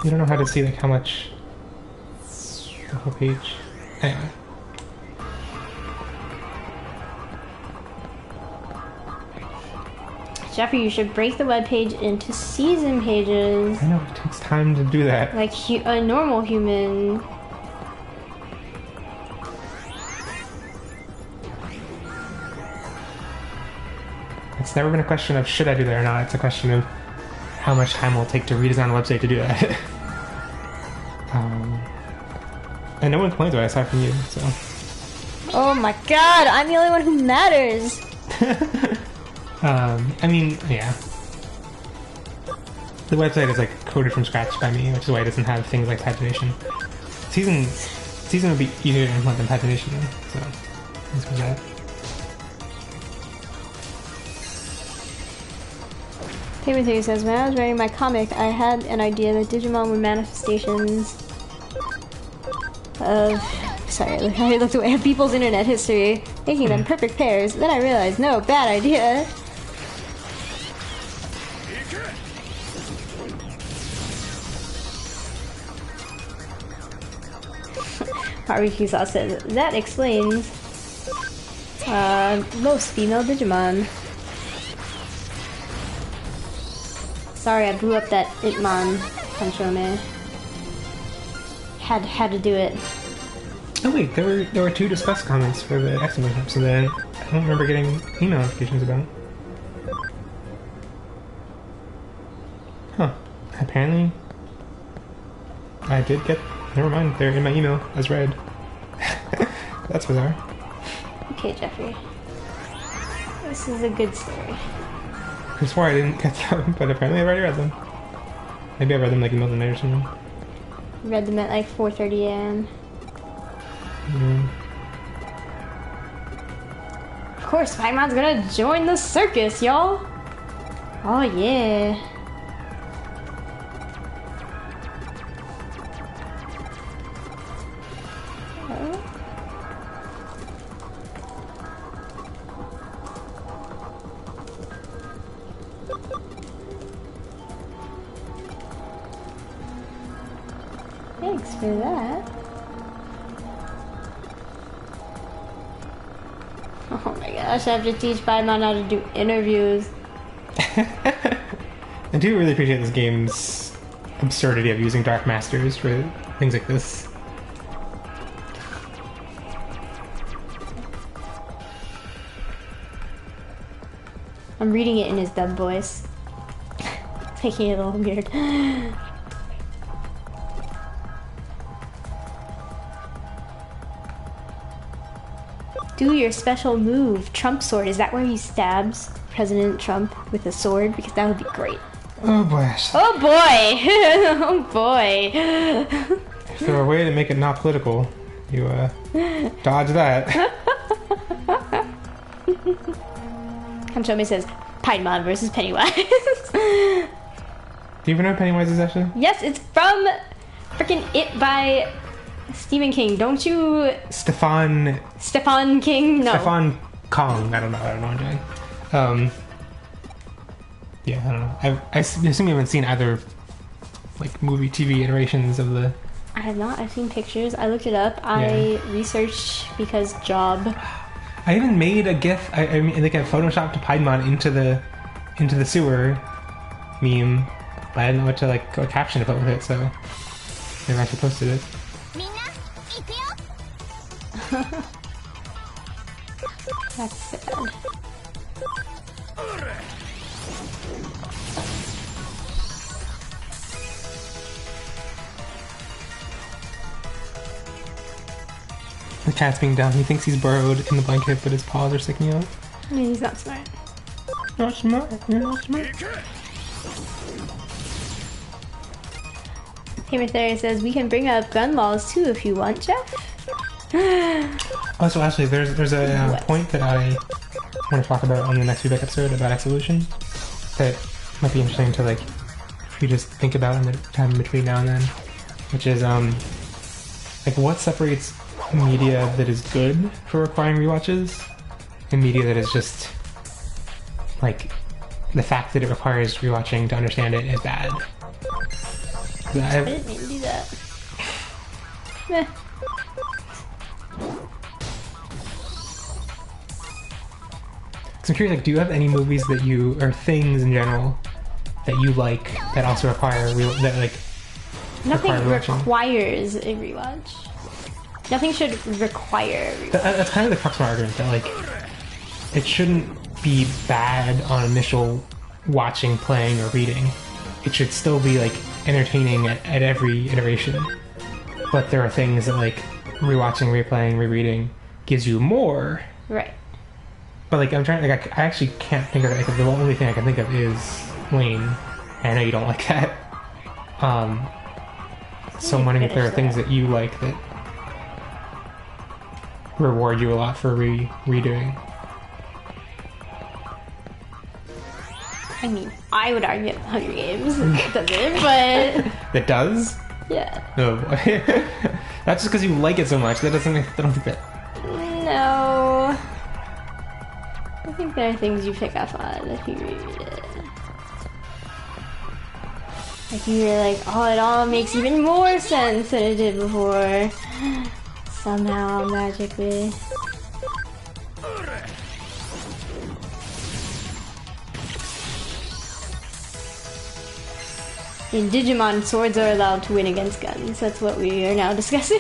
You don't know how to see like how much the whole page. Anyway. Jeffrey, you should break the webpage into season pages. I know it takes time to do that. Like a normal human. It's never been a question of should I do that or not. It's a question of how much time will it take to redesign a website to do that. And no one complains about it aside from you, so. Oh my god, I'm the only one who matters! I mean, yeah. The website is like coded from scratch by me, which is why it doesn't have things like pagination. Season would be easier to implement than pagination, so this was that. Timothy says, when I was writing my comic, I had an idea that Digimon were manifestations of... Sorry, I looked away at people's internet history, making them perfect pairs. Then I realized, no, bad idea. Haruki says, that explains most female Digimon. Sorry, I blew up that Itmon Panchome. Had to do it. Oh wait, there were 2 discussed comments for the exclamation episode that I don't remember getting email notifications about. Huh. Apparently, I did get Never mind, they're in my email as read. That's bizarre. Okay, Jeffrey. This is a good story. I swore I didn't get them, but apparently I've already read them. Maybe I read them like in the middle of the night or something. Read them at like 4:30 a.m. Of course, Paimon's gonna join the circus, y'all. Oh yeah. Thanks for that. Oh my gosh, I have to teach Paimon how to do interviews. I do really appreciate this game's absurdity of using Dark Masters for things like this. I'm reading it in his dub voice. Making it a little weird. Do your special move, Trump sword. Is that where he stabs President Trump with a sword? Because that would be great. Oh boy. Oh boy! Oh boy! If there were a way to make it not political, you dodge that. Kanchomi says, Paimon versus Pennywise. Do you even know what Pennywise is actually? Yes, it's from freaking It by Stephen King. Don't you... Stefan King? No. Stefan Kong. I don't know what I'm doing. Yeah, I don't know. I assume you haven't seen either like movie, TV iterations of the... I have not. I've seen pictures. I looked it up. I researched because job. I even made a GIF. I mean, like I photoshopped Paimon into the sewer meme, but I didn't know what to like what caption to put with it, so maybe I should posted it. That's sad. The cat's being down. He thinks he's burrowed in the blanket, but his paws are sticking out. Yeah, he's not smart. Not smart. You're not smart. Hammer Theory says, we can bring up gun laws too if you want, Jeff. Also, actually, there's a point that I want to talk about on the next feedback episode about Xolution that might be interesting to like if you just think about in the time in between now and then, which is like what separates media that is good for requiring rewatches and media that is just like the fact that it requires rewatching to understand it is bad. I didn't mean to do that. Meh. So I'm curious, like, do you have any movies that you, or things in general, that you like that also require that like Nothing require rewatching? requires a rewatch. Nothing should require a rewatch. That's kind of the crux of my argument, that like it shouldn't be bad on initial watching, playing, or reading. It should still be like entertaining at every iteration. But there are things that like rewatching, replaying, rereading gives you more. Right. But like I'm trying, like I actually can't think of it. Like, the only thing I can think of is Wayne. And I know you don't like that. So I'm wondering if there are things that you like that reward you a lot for redoing. I mean, I would argue that Hunger Games doesn't, but... That does? Yeah. No. That's just because you like it so much. That doesn't. I don't think that. No. I think there are things you pick up on if you read it. Like you're like, oh, it all makes even more sense than it did before. Somehow, magically. In Digimon, swords are allowed to win against guns. That's what we are now discussing.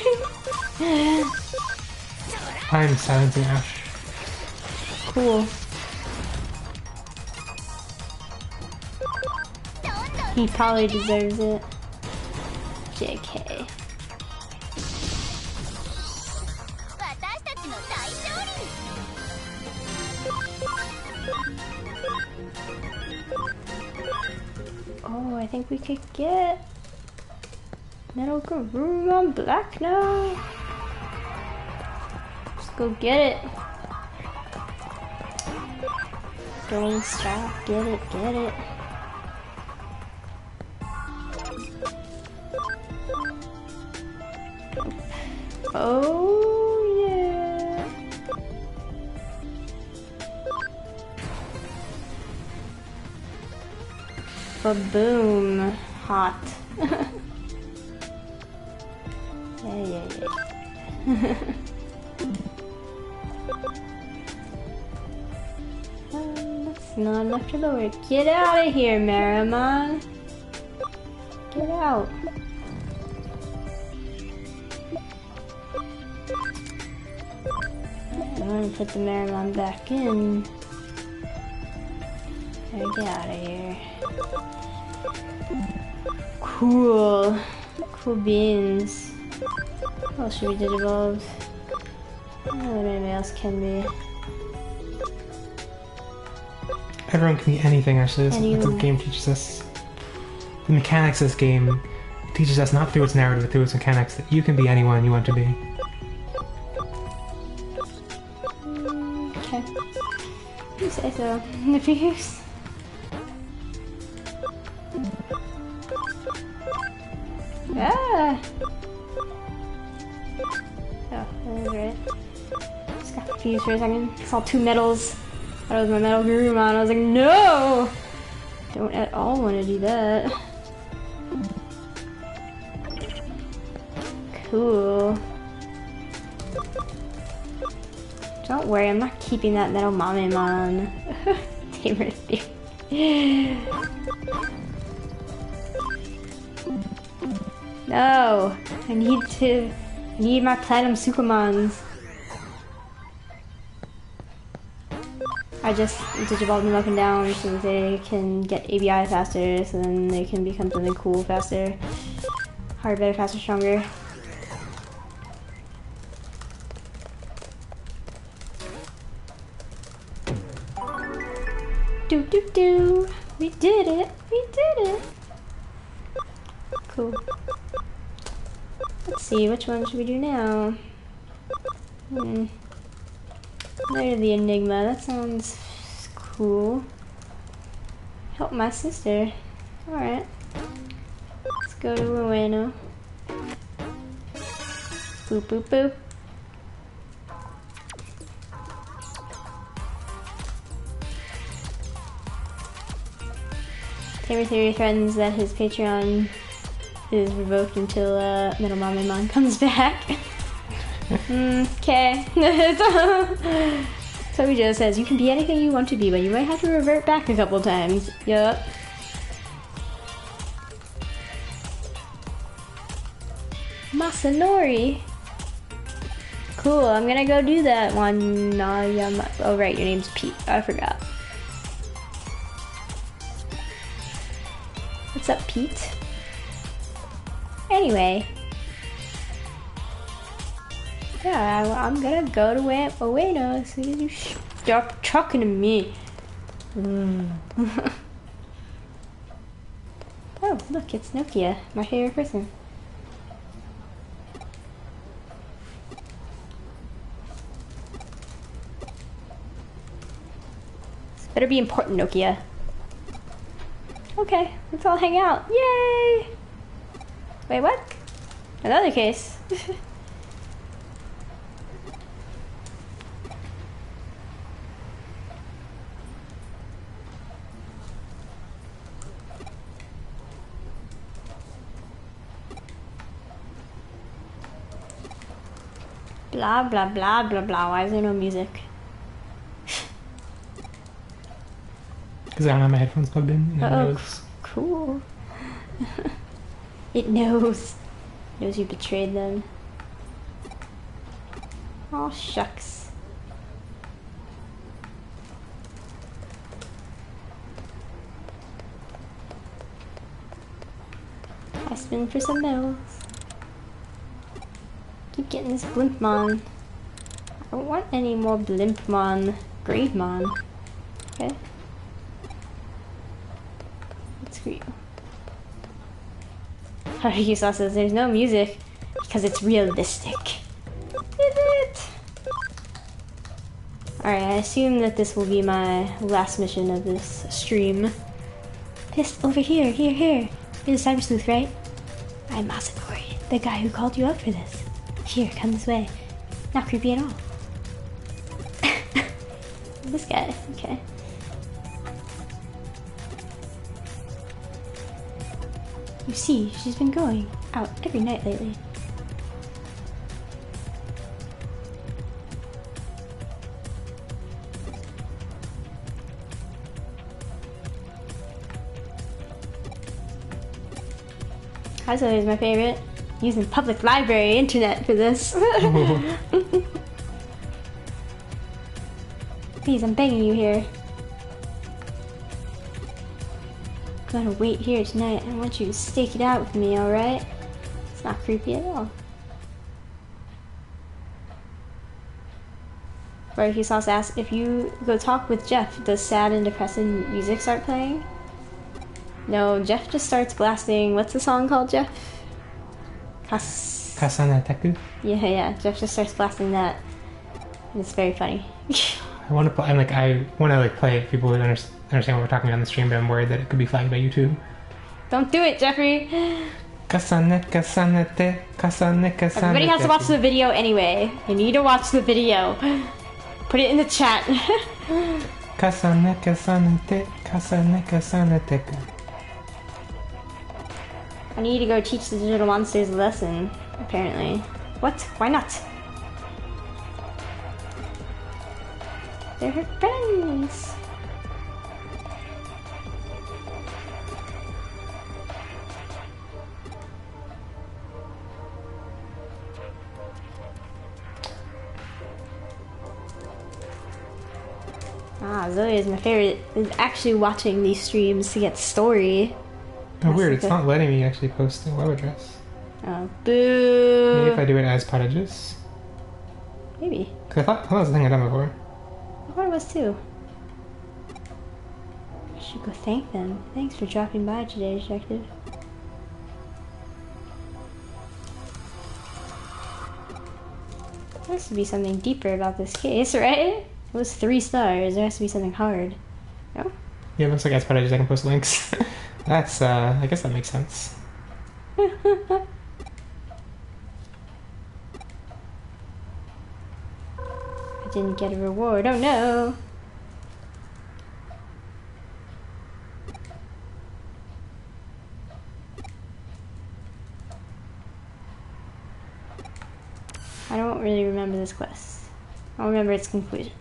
I'm silencing Ash. Cool. He probably deserves it. JK. I think we could get Metal Garurumon Black now. Let's go get it. Don't stop, get it, get it. Oh yeah. Ba-boom. Hot. Yeah. That's not enough to lower. Get out of here, Marimon. Get out. I'm gonna put the Marimon back in. Okay, get out of here. Cool. Cool beans. What else should we digivolve? I don't know what anybody else can be. Everyone can be anything, actually. That's what the game teaches us. The mechanics of this game teaches us, not through its narrative, but through its mechanics, that you can be anyone you want to be. Okay. You say so. Niffies. Ah! Oh, that was right. Just got confused for a second. Saw two medals. Thought it was my Metal Garurumon. I was like, no! Don't at all want to do that. Cool. Don't worry, I'm not keeping that Metal Mamemon. Tamer theory. No! I need my Platinum Sukamons. I just digivolve them up and down so that they can get ABI faster, so then they can become something cool faster. Harder, better, faster, stronger. Do do do! We did it! We did it! Cool. Let's see, which one should we do now? There's the Enigma, that sounds cool. Help my sister. Alright. Let's go to Ueno. Boop boop boop. Tamer Theory threatens that his Patreon is revoked until Metal Mamemon comes back. Okay. Podigious says you can be anything you want to be, but you might have to revert back a couple times. Yup. Masanori. Cool, I'm gonna go do that one. Oh right, your name's Pete. I forgot. What's up, Pete? Anyway. Yeah, I'm gonna go to Ueno as soon as you stop talking to me. Oh, look, it's Nokia, my favorite person. This better be important, Nokia. Okay, let's all hang out. Yay! Wait, what? Another case. Blah blah blah blah blah. Why is there no music? Because I don't have my headphones plugged in. And it knows. Cool. It knows. It knows you betrayed them. Oh shucks. I spin for some medals. Keep getting this Blimpmon. I don't want any more Blimpmon. Gravemon. Okay. Screw you. Yuuko says there's no music because it's realistic. Is it? Alright, I assume that this will be my last mission of this stream. Pissed over here, here. You're the Cyber Sleuth, right? I'm Masakori, the guy who called you up for this. Here, come this way. Not creepy at all. This guy, okay. You see, she's been going out every night lately. Zoe is my favorite. Using public library internet for this. Please, I'm begging you here. I'm gonna wait here tonight. I want you to stake it out with me, alright? It's not creepy at all. Barbecue Sauce asks, if you go talk with Jeff, does sad and depressing music start playing? No, Jeff just starts blasting. What's the song called, Jeff? Kasanateku? Yeah. Jeff just starts blasting that. And it's very funny. I want to play. I want to play it. People would understand what we're talking about on the stream, but I'm worried that it could be flagged by YouTube. Don't do it, Jeffrey. Kasanete. Everybody has to watch the video anyway. You need to watch the video. Put it in the chat. Kasanete. I need to go teach the digital monsters a lesson, apparently. What? Why not? They're her friends. Zoe is my favorite. Is actually watching these streams to get story. Oh, weird. It's not letting me actually post the web address. Oh, boo. Maybe if I do it as Podigious. Maybe. Because I thought that was the thing I'd done before. I thought it was too. I should go thank them. Thanks for dropping by today, Detective. There has to be something deeper about this case, right? It was 3 stars. There has to be something hard. No? Yeah, it looks like as Podigious I can post links. That's, I guess that makes sense. I didn't get a reward. Oh no! I don't really remember this quest. I don't remember its conclusion.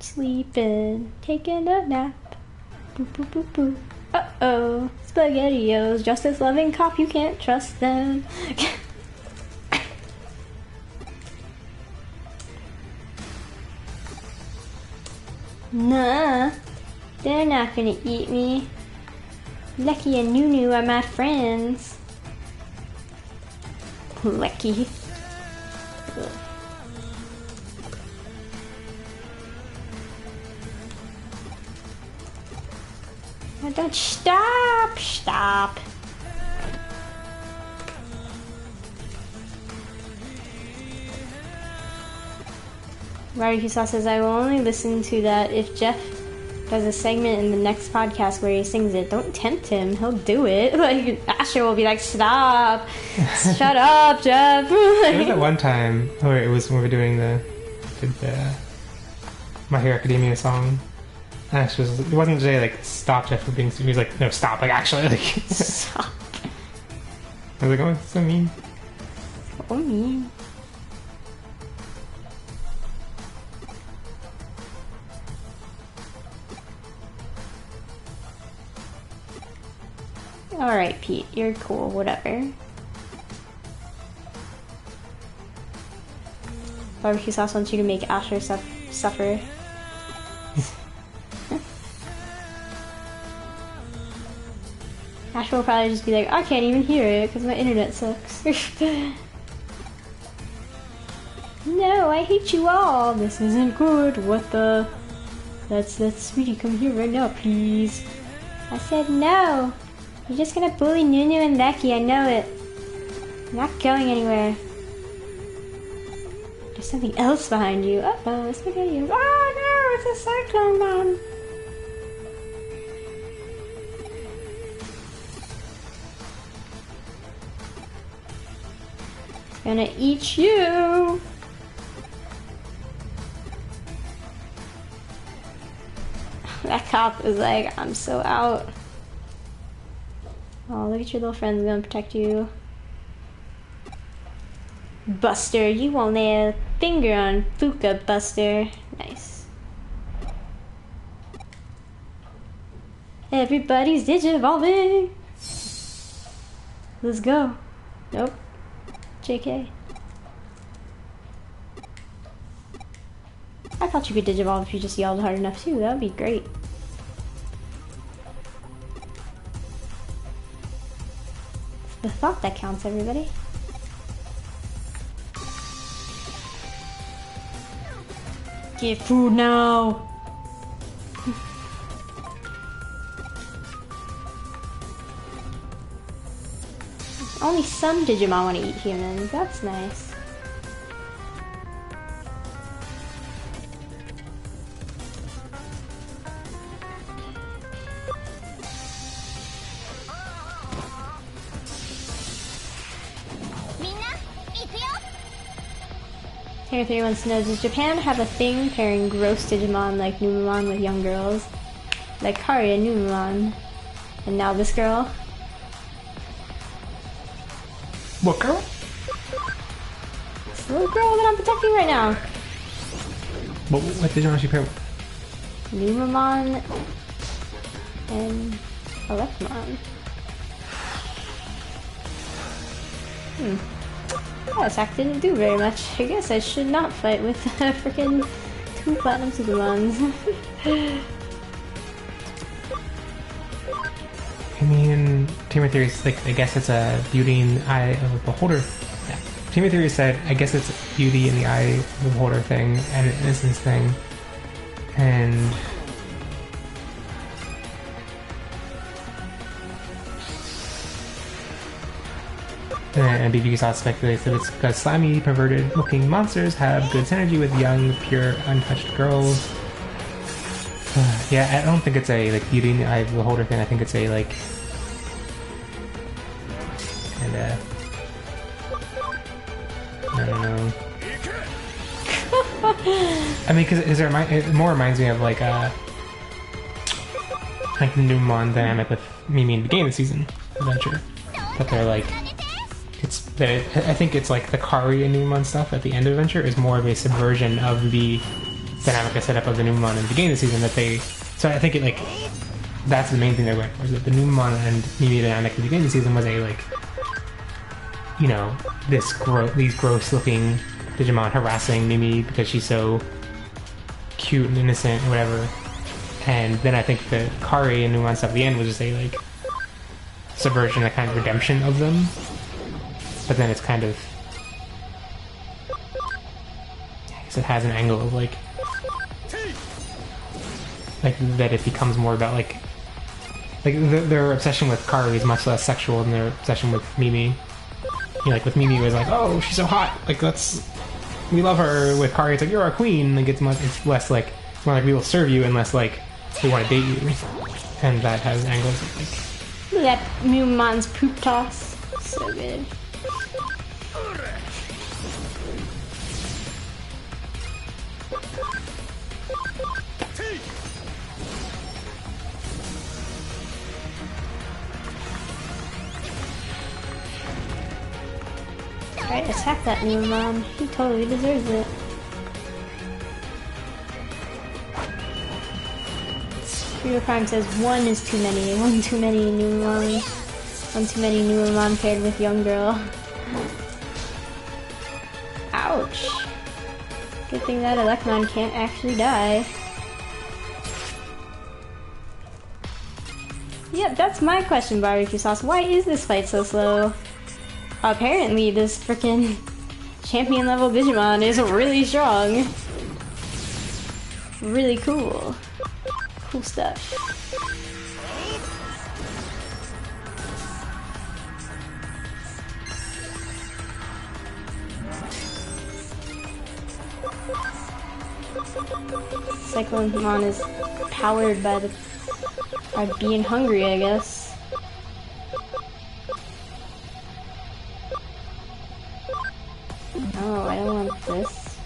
Sleeping, taking a nap. Boop boop boop boop. Uh-oh, SpaghettiOs, justice-loving cop, you can't trust them. Nah, they're not gonna eat me. Lecky and Nunu are my friends. Lecky. Ugh. Oh, don't stop! Barbecue Sauce says, I will only listen to that if Jeff does a segment in the next podcast where he sings it. Don't tempt him, he'll do it. Like, Asher will be like, stop! Shut up, Jeff! There was that one time where it was when we were doing the My Hero Academia song. And it wasn't Jay like, stop Jeff for being stupid. He was like, no, stop, like actually, like. Stop. I was like, oh, it's so mean. So mean. Alright, Pete, you're cool, whatever. Barbecue Sauce wants you to make Asher suffer. Asher will probably just be like, I can't even hear it because my internet sucks. No, I hate you all. This isn't good. What the? Let's sweetie come here right now, please. I said no. You're just gonna bully Nunu and Becky. I know it. I'm not going anywhere. There's something else behind you. Uh-oh, it's spaghetti. Oh no, it's a cyclone bomb. Gonna eat you. That cop is like, I'm so out. Oh, look at your little friends gonna protect you. Buster, you won't lay a finger on Fuka, Buster. Nice. Everybody's digivolving. Let's go. Nope. JK. I thought you could digivolve if you just yelled hard enough too. That would be great. It's the thought that counts, everybody. Get food now! Only some Digimon want to eat humans. That's nice. Here 3 wants to know, does Japan have a thing pairing gross Digimon like Numemon with young girls? Like Kari and Numemon. And now this girl? What girl? It's the little girl that I'm protecting right now. What Digimon she pair with? Numemon and Lopmon. That attack didn't do very much. I guess I should not fight with freaking 2 platinum Supermons. I mean, Team of Theory, like, I guess it's a beauty in the eye of the beholder. Yeah. Team of Theory said, I guess it's beauty in the eye of the beholder thing and an innocence thing. And and BB Sauce speculates that it's because slimy, perverted-looking monsters have good synergy with young, pure, untouched girls. Yeah, I don't think it's a like beauty in the eye of the beholder thing. I think it's a like, and I don't know. I mean, because it more reminds me of like the Numemon dynamic with Mimi in the beginning of the season adventure. That they're like. I think it's like the Kari and Numemon stuff at the end of Adventure is more of a subversion of the dynamic I set up of the Numemon in the beginning of the season that they... So I think it like... That's the main thing they went for, is that the Numemon and Mimi dynamic at the beginning of the season was a like... You know, these gross looking Digimon harassing Mimi because she's so cute and innocent or whatever. And then I think the Kari and Numemon stuff at the end was just a like... subversion, a kind of redemption of them. But then it's kind of... I guess it has an angle of like that it becomes more about like their obsession with Kari is much less sexual than their obsession with Mimi. You know, like with Mimi it was like, oh, she's so hot, like we love her. With Kari it's like, you're our queen. Like it's less like, it's more like we will serve you and less like we want to date you. And that has angles of like... Look at that Numemon's poop toss. So good. Alright, attack that Numemon. He totally deserves it. Hero Prime says 1 is too many. 1 too many Numemon. 1 too many Numemon paired with young girl. Ouch. Good thing that Lopmon can't actually die. Yep, that's my question, Barbecue Sauce. Why is this fight so slow? Apparently this frickin' champion level Digimon is really strong. Really cool. Cool stuff. Cyclonemon is powered by being hungry, I guess. No, I don't want this.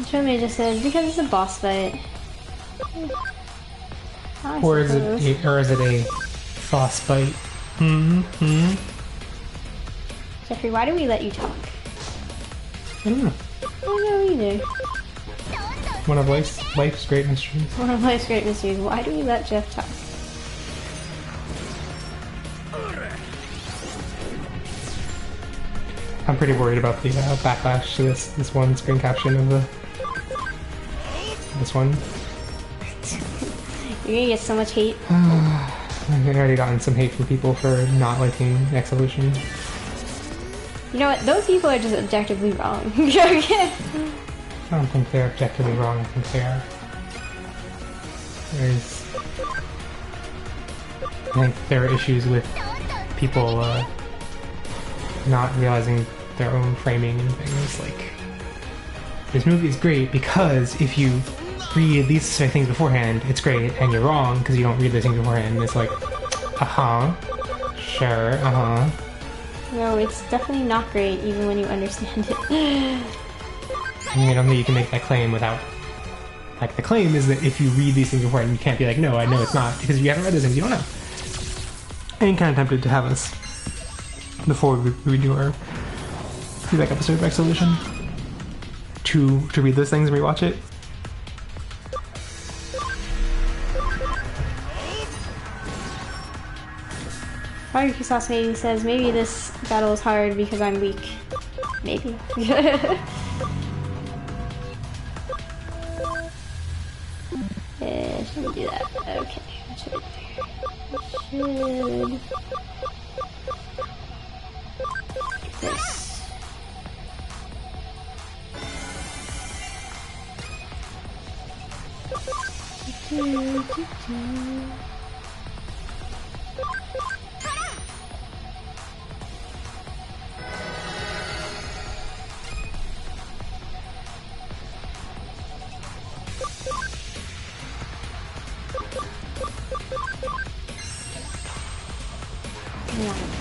Shomi just said because it's a boss fight. Or is it a boss fight? Jeffrey, why do we let you talk? I don't know. I don't know either. One of life's great mysteries. One of life's great mysteries. Why do we let Jeff talk? I'm pretty worried about the backlash to this one screen caption of this one. You're gonna get so much hate. I've already gotten some hate from people for not liking X-Evolution. You know what? Those people are just objectively wrong. Okay. I don't think they're objectively wrong. I think they are. I think there are issues with people not realizing their own framing and things. Like, this movie is great because if you read these things beforehand, it's great, and you're wrong because you don't read these things beforehand. And it's like, sure, No, it's definitely not great, even when you understand it. I mean, I don't think you can make that claim without... Like, the claim is that if you read these things beforehand, you can't be like, no, I know it's not, because if you haven't read those things, you don't know. And kind of tempted to have us, before we do our feedback episode of X-Evolution, to read those things and rewatch it. Barbecue Sauce Maybe says, maybe this battle is hard because I'm weak. Maybe. Shouldn't do that. Okay, what should I do? This.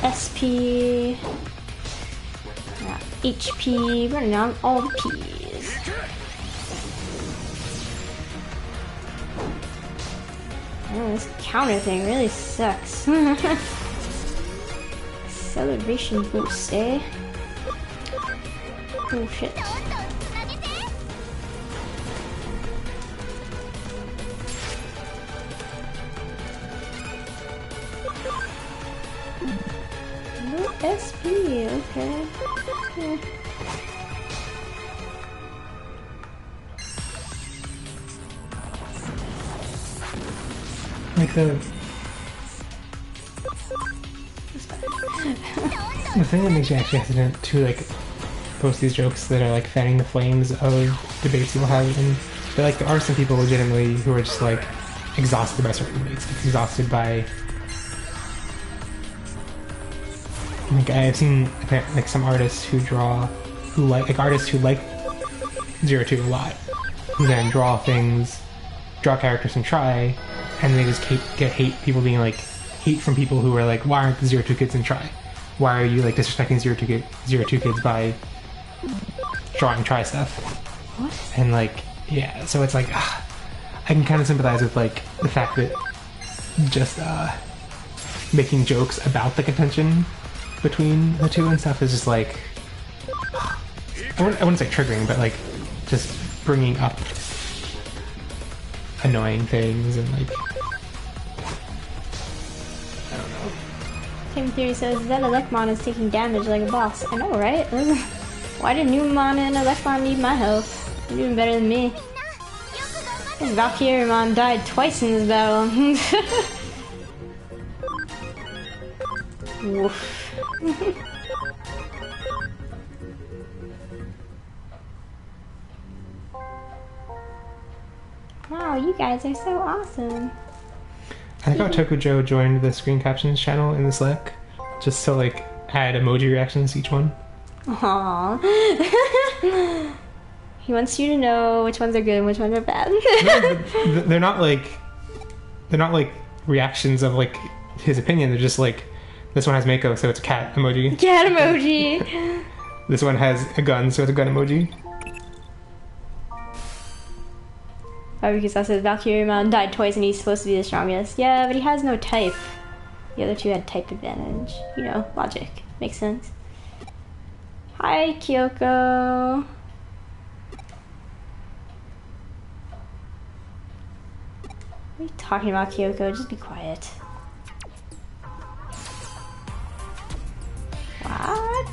SP, HP, running on all the P's. Oh, this counter thing really sucks. Celebration boost, eh? Oh shit. SP, okay. Yeah. Like the thing that makes you actually hesitant to like post these jokes that are like fanning the flames of debates you'll have, and like there are some people legitimately who are just like exhausted by certain debates, like, exhausted by. Like I've seen like some artists who like artists who like 02 a lot, who then draw characters and try, and they just get hate from people who are like, why aren't the 02 kids in try? Why are you like disrespecting 02 kids by drawing try stuff? What? And like, yeah, so it's like, I can kind of sympathize with like the fact that just making jokes about the contention between the two and stuff is just like, I wouldn't say triggering, but like just bringing up annoying things and like, I don't know. Tim Theory says that Lopmon is taking damage like a boss. I know, right? Why did Newmon and Lopmon need my help? They're doing better than me. Valkyriemon died twice in this battle. Woof. Wow, you guys are so awesome. I think how Tokujo joined the screen captions channel in the Slack, just to like add emoji reactions to each one. Aww. He wants you to know which ones are good and which ones are bad. No, they're not like reactions of like his opinion. They're just like, this one has Mako, so it's a cat emoji. Cat emoji. This one has a gun, so it's a gun emoji. Because that says Valkyriemon died twice and he's supposed to be the strongest. Yeah, but he has no type. The other two had type advantage. You know, logic. Makes sense. Hi, Kyoko. What are you talking about, Kyoko? Just be quiet. What?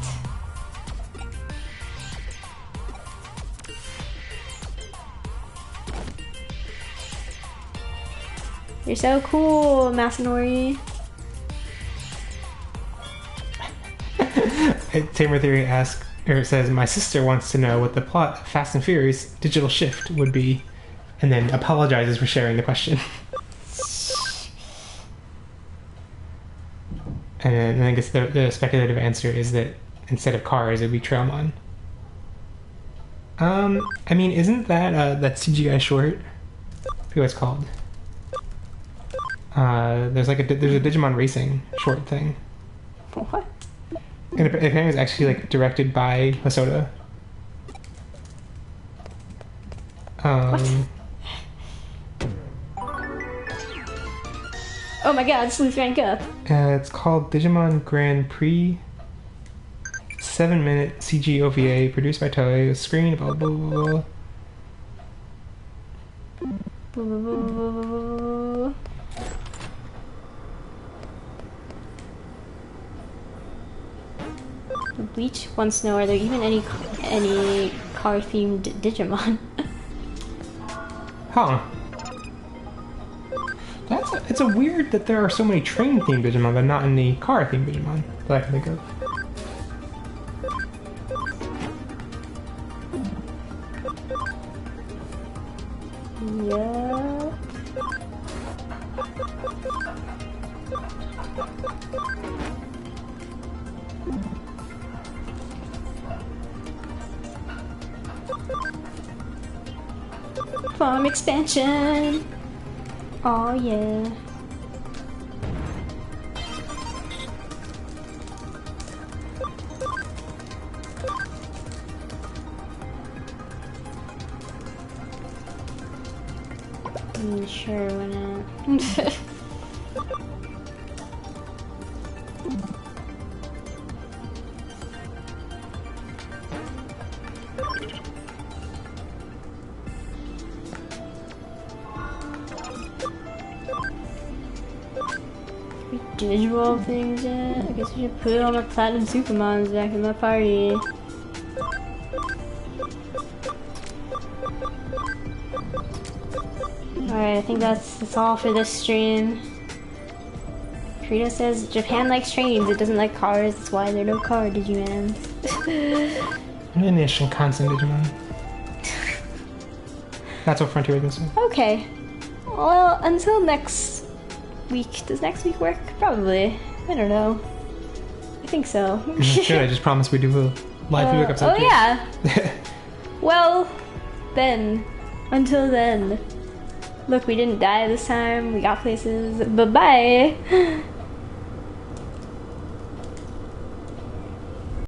You're so cool, Masanori. Tamer Theory asks, or it says, my sister wants to know what the plot of Fast and Furious Digital Shift would be, and then apologizes for sharing the question. And I guess the speculative answer is that instead of cars, it would be Trailmon. I mean, isn't that that CGI short? I forget what it's called. There's a Digimon racing short thing. What? And apparently it's actually like directed by Hosoda. What? Oh my god, Sleuth rank up. It's called Digimon Grand Prix. 7-minute CG OVA produced by Toei. Screen blah blah blah blah. Bleach wants to know, are there even any car-themed Digimon? Huh. It's a weird that there are so many train-themed Digimon, but not any car-themed Digimon that I can think of. Yeah. Farm expansion. Oh yeah. Sure, why not? Visual things yet? I guess we should put all my platinum supermons back in my party. Alright, I think that's all for this stream. Frito says Japan likes trains, it doesn't like cars, that's why there are no car Digimons. Maybe a Shinkansen Digimon. That's what Frontier was missing. Okay. Well, until next week. Does next week work? Probably. I don't know. I think so. Good, I just promised we'd do a live feedback episode. Oh yeah! Well, then. Until then. Look, we didn't die this time. We got places. Bye-bye!